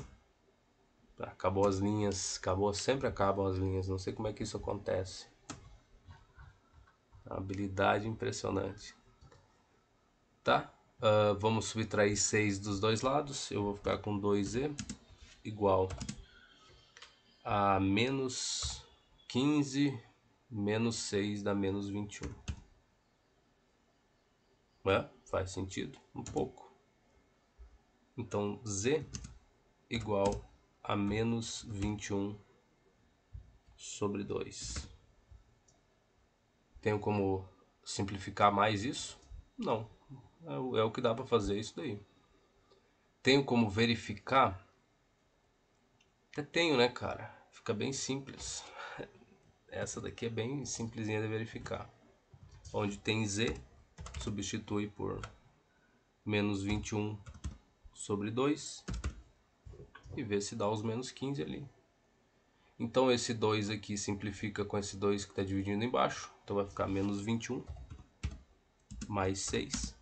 Acabou as linhas. Sempre acabam as linhas. Não sei como é que isso acontece. Uma habilidade impressionante. Tá? Vamos subtrair 6 dos dois lados. Eu vou ficar com 2e igual a menos 15 menos 6 dá menos 21. Faz sentido? Um pouco. Então, z igual a menos 21 sobre 2. Tenho como simplificar mais isso? Não. É o que dá para fazer isso daí. Tenho como verificar? Até tenho, né, cara? Fica bem simples. Essa daqui é bem simplesinha de verificar. Onde tem z, substitui por menos 21 sobre 2 e vê se dá os menos 15 ali. Então esse 2 aqui simplifica com esse 2 que está dividindo embaixo. Então vai ficar menos 21 mais 6.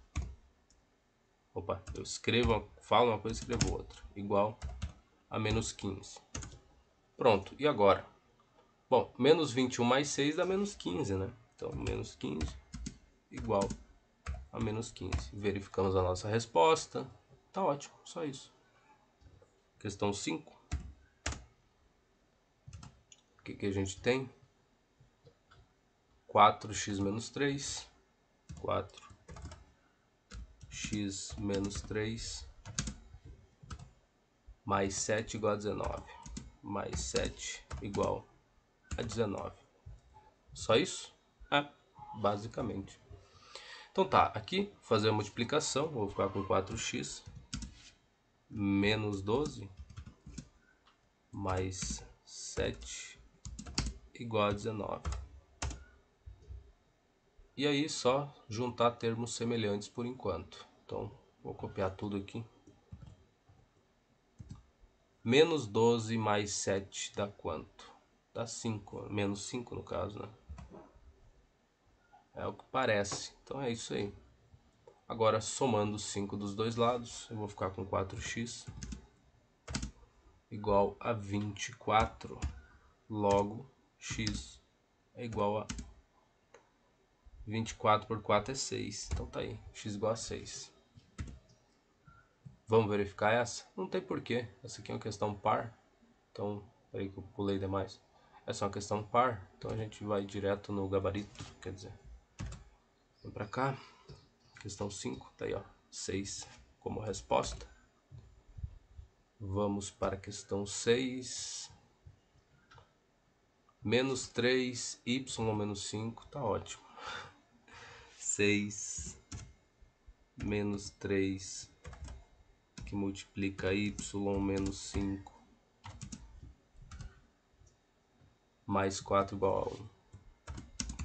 Opa, eu falo uma coisa e escrevo outra. Igual a menos 15. Pronto, e agora? Bom, menos 21 mais 6 dá menos 15, né? Então menos 15 igual a menos 15. Verificamos a nossa resposta. Tá ótimo, só isso. Questão 5. O que a gente tem? 4x menos 3. 4x menos 3 mais 7 igual a 19. Mais 7 igual a 19. Só isso? Basicamente. Então tá, aqui fazer a multiplicação, vou ficar com 4x menos 12 mais 7 igual a 19. E aí só juntar termos semelhantes por enquanto. Então vou copiar tudo aqui. Menos 12 mais 7 dá quanto? Dá 5, menos 5 no caso, né? É o que parece. Então é isso aí. Agora somando 5 dos dois lados, eu vou ficar com 4x igual a 24. Logo, x é igual a 24 por 4 é 6. Então tá aí, x igual a 6. Vamos verificar essa? Não tem porquê. Essa aqui é uma questão par. Então, peraí que eu pulei demais. Essa é uma questão par. Então a gente vai direto no gabarito. Quer dizer, vem pra cá. Questão 5. Tá aí, ó. 6 como resposta. Vamos para a questão 6. Menos 3, y menos 5. Tá ótimo. 6 menos 3 que multiplica y menos 5 mais 4 igual a 1.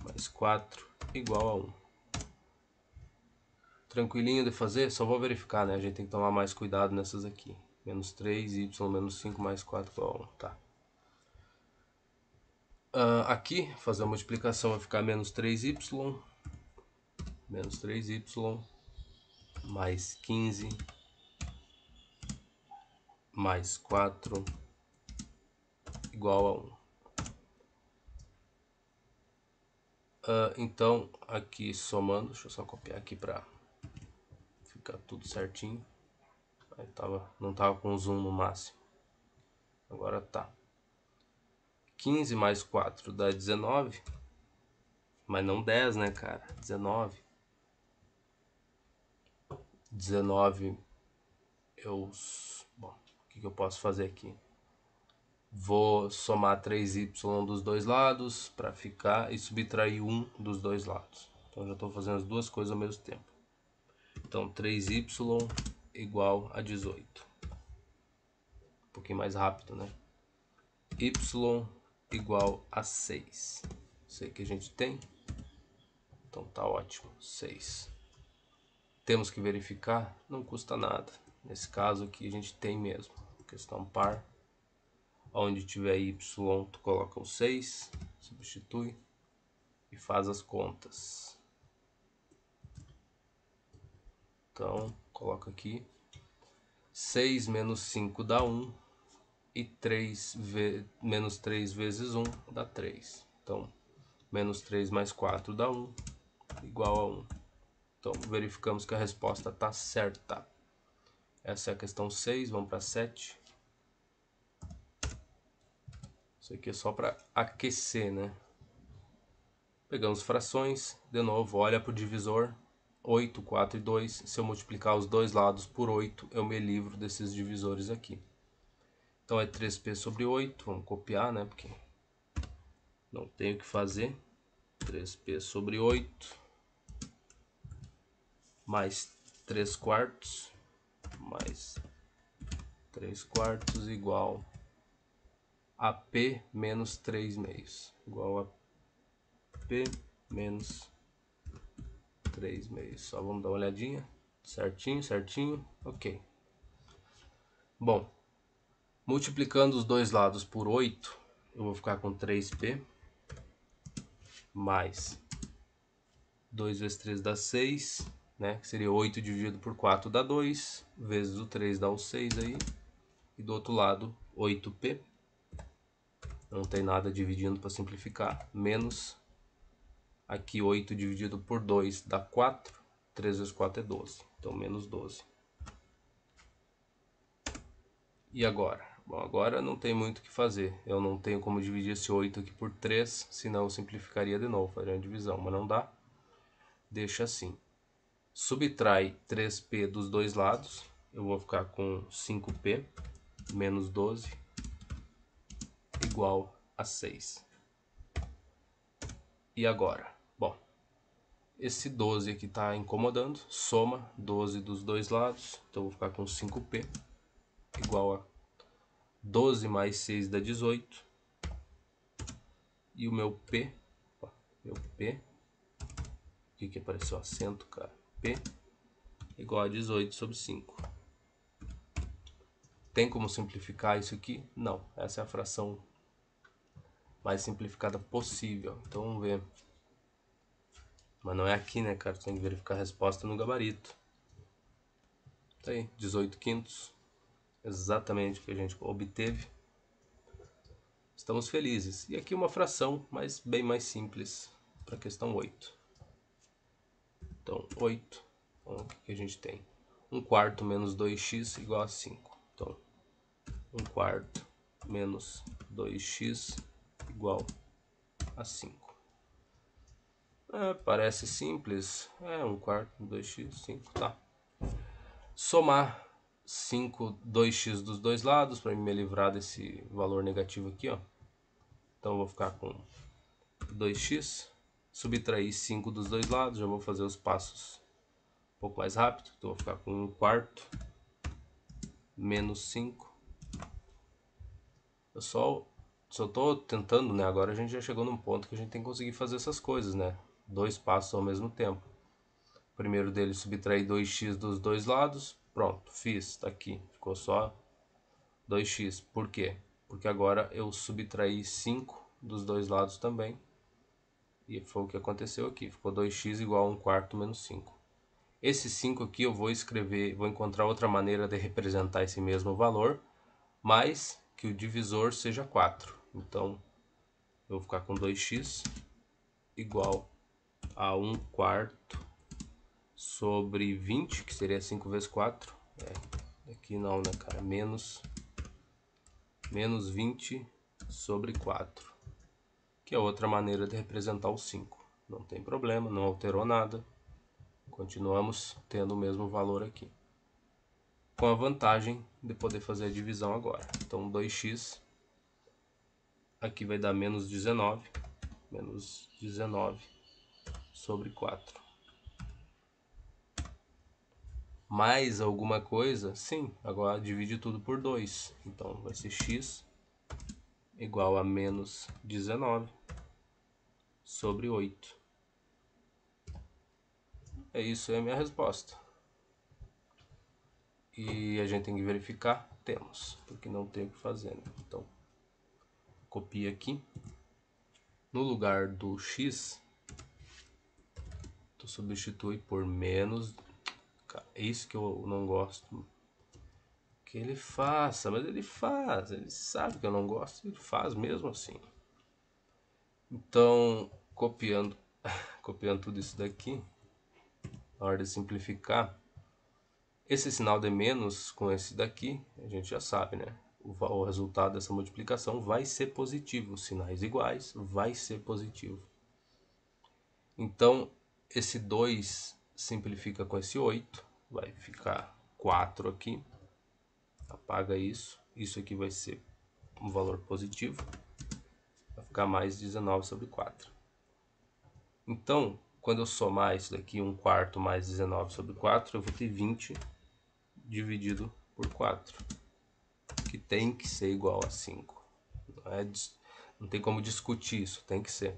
Mais 4 igual a 1. Tranquilinho de fazer? Só vou verificar, né? A gente tem que tomar mais cuidado nessas aqui. Menos 3, y menos 5 mais 4 igual a 1. Tá. Aqui, fazer a multiplicação vai ficar menos 3y. Menos 3y mais 15 mais 4 igual a 1. Então, aqui somando, deixa eu só copiar aqui para ficar tudo certinho. Aí não tava com zoom no máximo. Agora tá. 15 mais 4 dá 19. Mas não 10, né, cara? 19. 19 bom, o que eu posso fazer aqui? Vou somar 3y dos dois lados para ficar e subtrair 1 dos dois lados. Então já estou fazendo as duas coisas ao mesmo tempo. Então 3y igual a 18. Um pouquinho mais rápido, né? Y igual a 6. Isso aí que a gente tem. Então tá ótimo, 6. Temos que verificar? Não custa nada. Nesse caso aqui a gente tem mesmo. Questão par. Onde tiver y, tu coloca o 6, substitui e faz as contas. Então, coloca aqui. 6 menos 5 dá 1. E menos 3 vezes 1 dá 3. Então, Menos 3 mais 4 dá 1, igual a 1. Então, verificamos que a resposta está certa. Essa é a questão 6, vamos para 7. Isso aqui é só para aquecer, né? Pegamos frações, de novo, olha para o divisor, 8, 4 e 2. Se eu multiplicar os dois lados por 8, eu me livro desses divisores aqui. Então é 3p sobre 8, vamos copiar, né? Porque não tem o que fazer. 3p sobre 8, mais 3 quartos, mais 3 quartos igual a p menos 3 meios. Igual a p menos 3 meios. Só vamos dar uma olhadinha. Certinho, certinho. Ok. Bom, multiplicando os dois lados por 8, eu vou ficar com 3p mais 2 vezes 3 dá 6, né? Que seria 8 dividido por 4 dá 2, vezes o 3 dá o 6 aí. E do outro lado, 8p. Não tem nada dividindo para simplificar. Menos, aqui 8 dividido por 2 dá 4. 3 vezes 4 é 12. Então, menos 12. E agora? Bom, agora não tem muito o que fazer. Eu não tenho como dividir esse 8 aqui por 3, senão eu simplificaria de novo, faria uma divisão, mas não dá. Deixa assim. Subtrai 3p dos dois lados. Eu vou ficar com 5p menos 12 igual a 6. E agora? Bom, esse 12 aqui está incomodando. Soma 12 dos dois lados. Então eu vou ficar com 5p igual a 12 mais 6 dá 18. E o meu p, ó, o que apareceu? Acento, cara. P igual a 18 sobre 5. Tem como simplificar isso aqui? Não. Essa é a fração mais simplificada possível. Então vamos ver. Mas não é aqui, né, cara? Você tem que verificar a resposta no gabarito. Tá aí, 18 quintos. Exatamente o que a gente obteve. Estamos felizes. E aqui uma fração, mas bem mais simples, para a questão 8. Então, 8. Então, o que a gente tem? 1 quarto menos 2x igual a 5. Então, 1 quarto menos 2x igual a 5. Parece simples. 1 quarto, 2x, 5, tá. Somar 5, 2x dos dois lados, para me livrar desse valor negativo aqui, ó. Então eu vou ficar com 2x. Subtrair 5 dos dois lados, já vou fazer os passos um pouco mais rápido. Então eu vou ficar com 1 quarto menos 5. Eu só estou tentando, né? Agora a gente já chegou num ponto que a gente tem que conseguir fazer essas coisas, né? Dois passos ao mesmo tempo. O primeiro deles, subtrair 2x dos dois lados. Pronto, fiz, tá aqui. Ficou só 2x. Por quê? Porque agora eu subtraí 5 dos dois lados também. E foi o que aconteceu aqui. Ficou 2x igual a 1 quarto menos 5. Esse 5 aqui eu vou escrever, vou encontrar outra maneira de representar esse mesmo valor, mas que o divisor seja 4. Então, eu vou ficar com 2x igual a 1 quarto sobre 20, que seria 5 vezes 4. Aqui não, né, cara? Menos 20 sobre 4. Que é outra maneira de representar o 5. Não tem problema, não alterou nada. Continuamos tendo o mesmo valor aqui. Com a vantagem de poder fazer a divisão agora. Então 2x aqui vai dar menos 19. Menos 19 sobre 4. Mais alguma coisa? Sim, agora divide tudo por 2. Então vai ser x igual a menos 19 sobre 8. É isso, é a minha resposta. E a gente tem que verificar? Temos, porque não tem o que fazer, né? Então, copia aqui. No lugar do x, tu substitui por menos. É isso que eu não gosto. Que ele faça, mas ele faz. Ele sabe que eu não gosto e ele faz mesmo assim. Então, copiando, copiando tudo isso daqui, na hora de simplificar, esse sinal de menos com esse daqui, a gente já sabe, né? O resultado dessa multiplicação vai ser positivo. Sinais iguais, vai ser positivo. Então, esse 2 simplifica com esse 8, vai ficar 4 aqui. Apaga isso. Isso aqui vai ser um valor positivo. Vai ficar mais 19 sobre 4. Então, quando eu somar isso daqui, 1/4 mais 19 sobre 4, eu vou ter 20 dividido por 4, que tem que ser igual a 5. Não tem como discutir isso, tem que ser.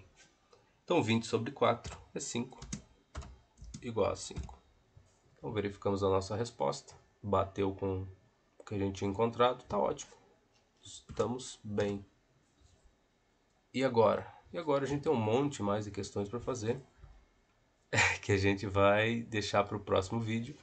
Então 20 sobre 4 é 5, igual a 5. Então verificamos a nossa resposta, bateu com o que a gente tinha encontrado, tá ótimo. Estamos bem. E agora? E agora a gente tem um monte mais de questões para fazer, que a gente vai deixar para o próximo vídeo.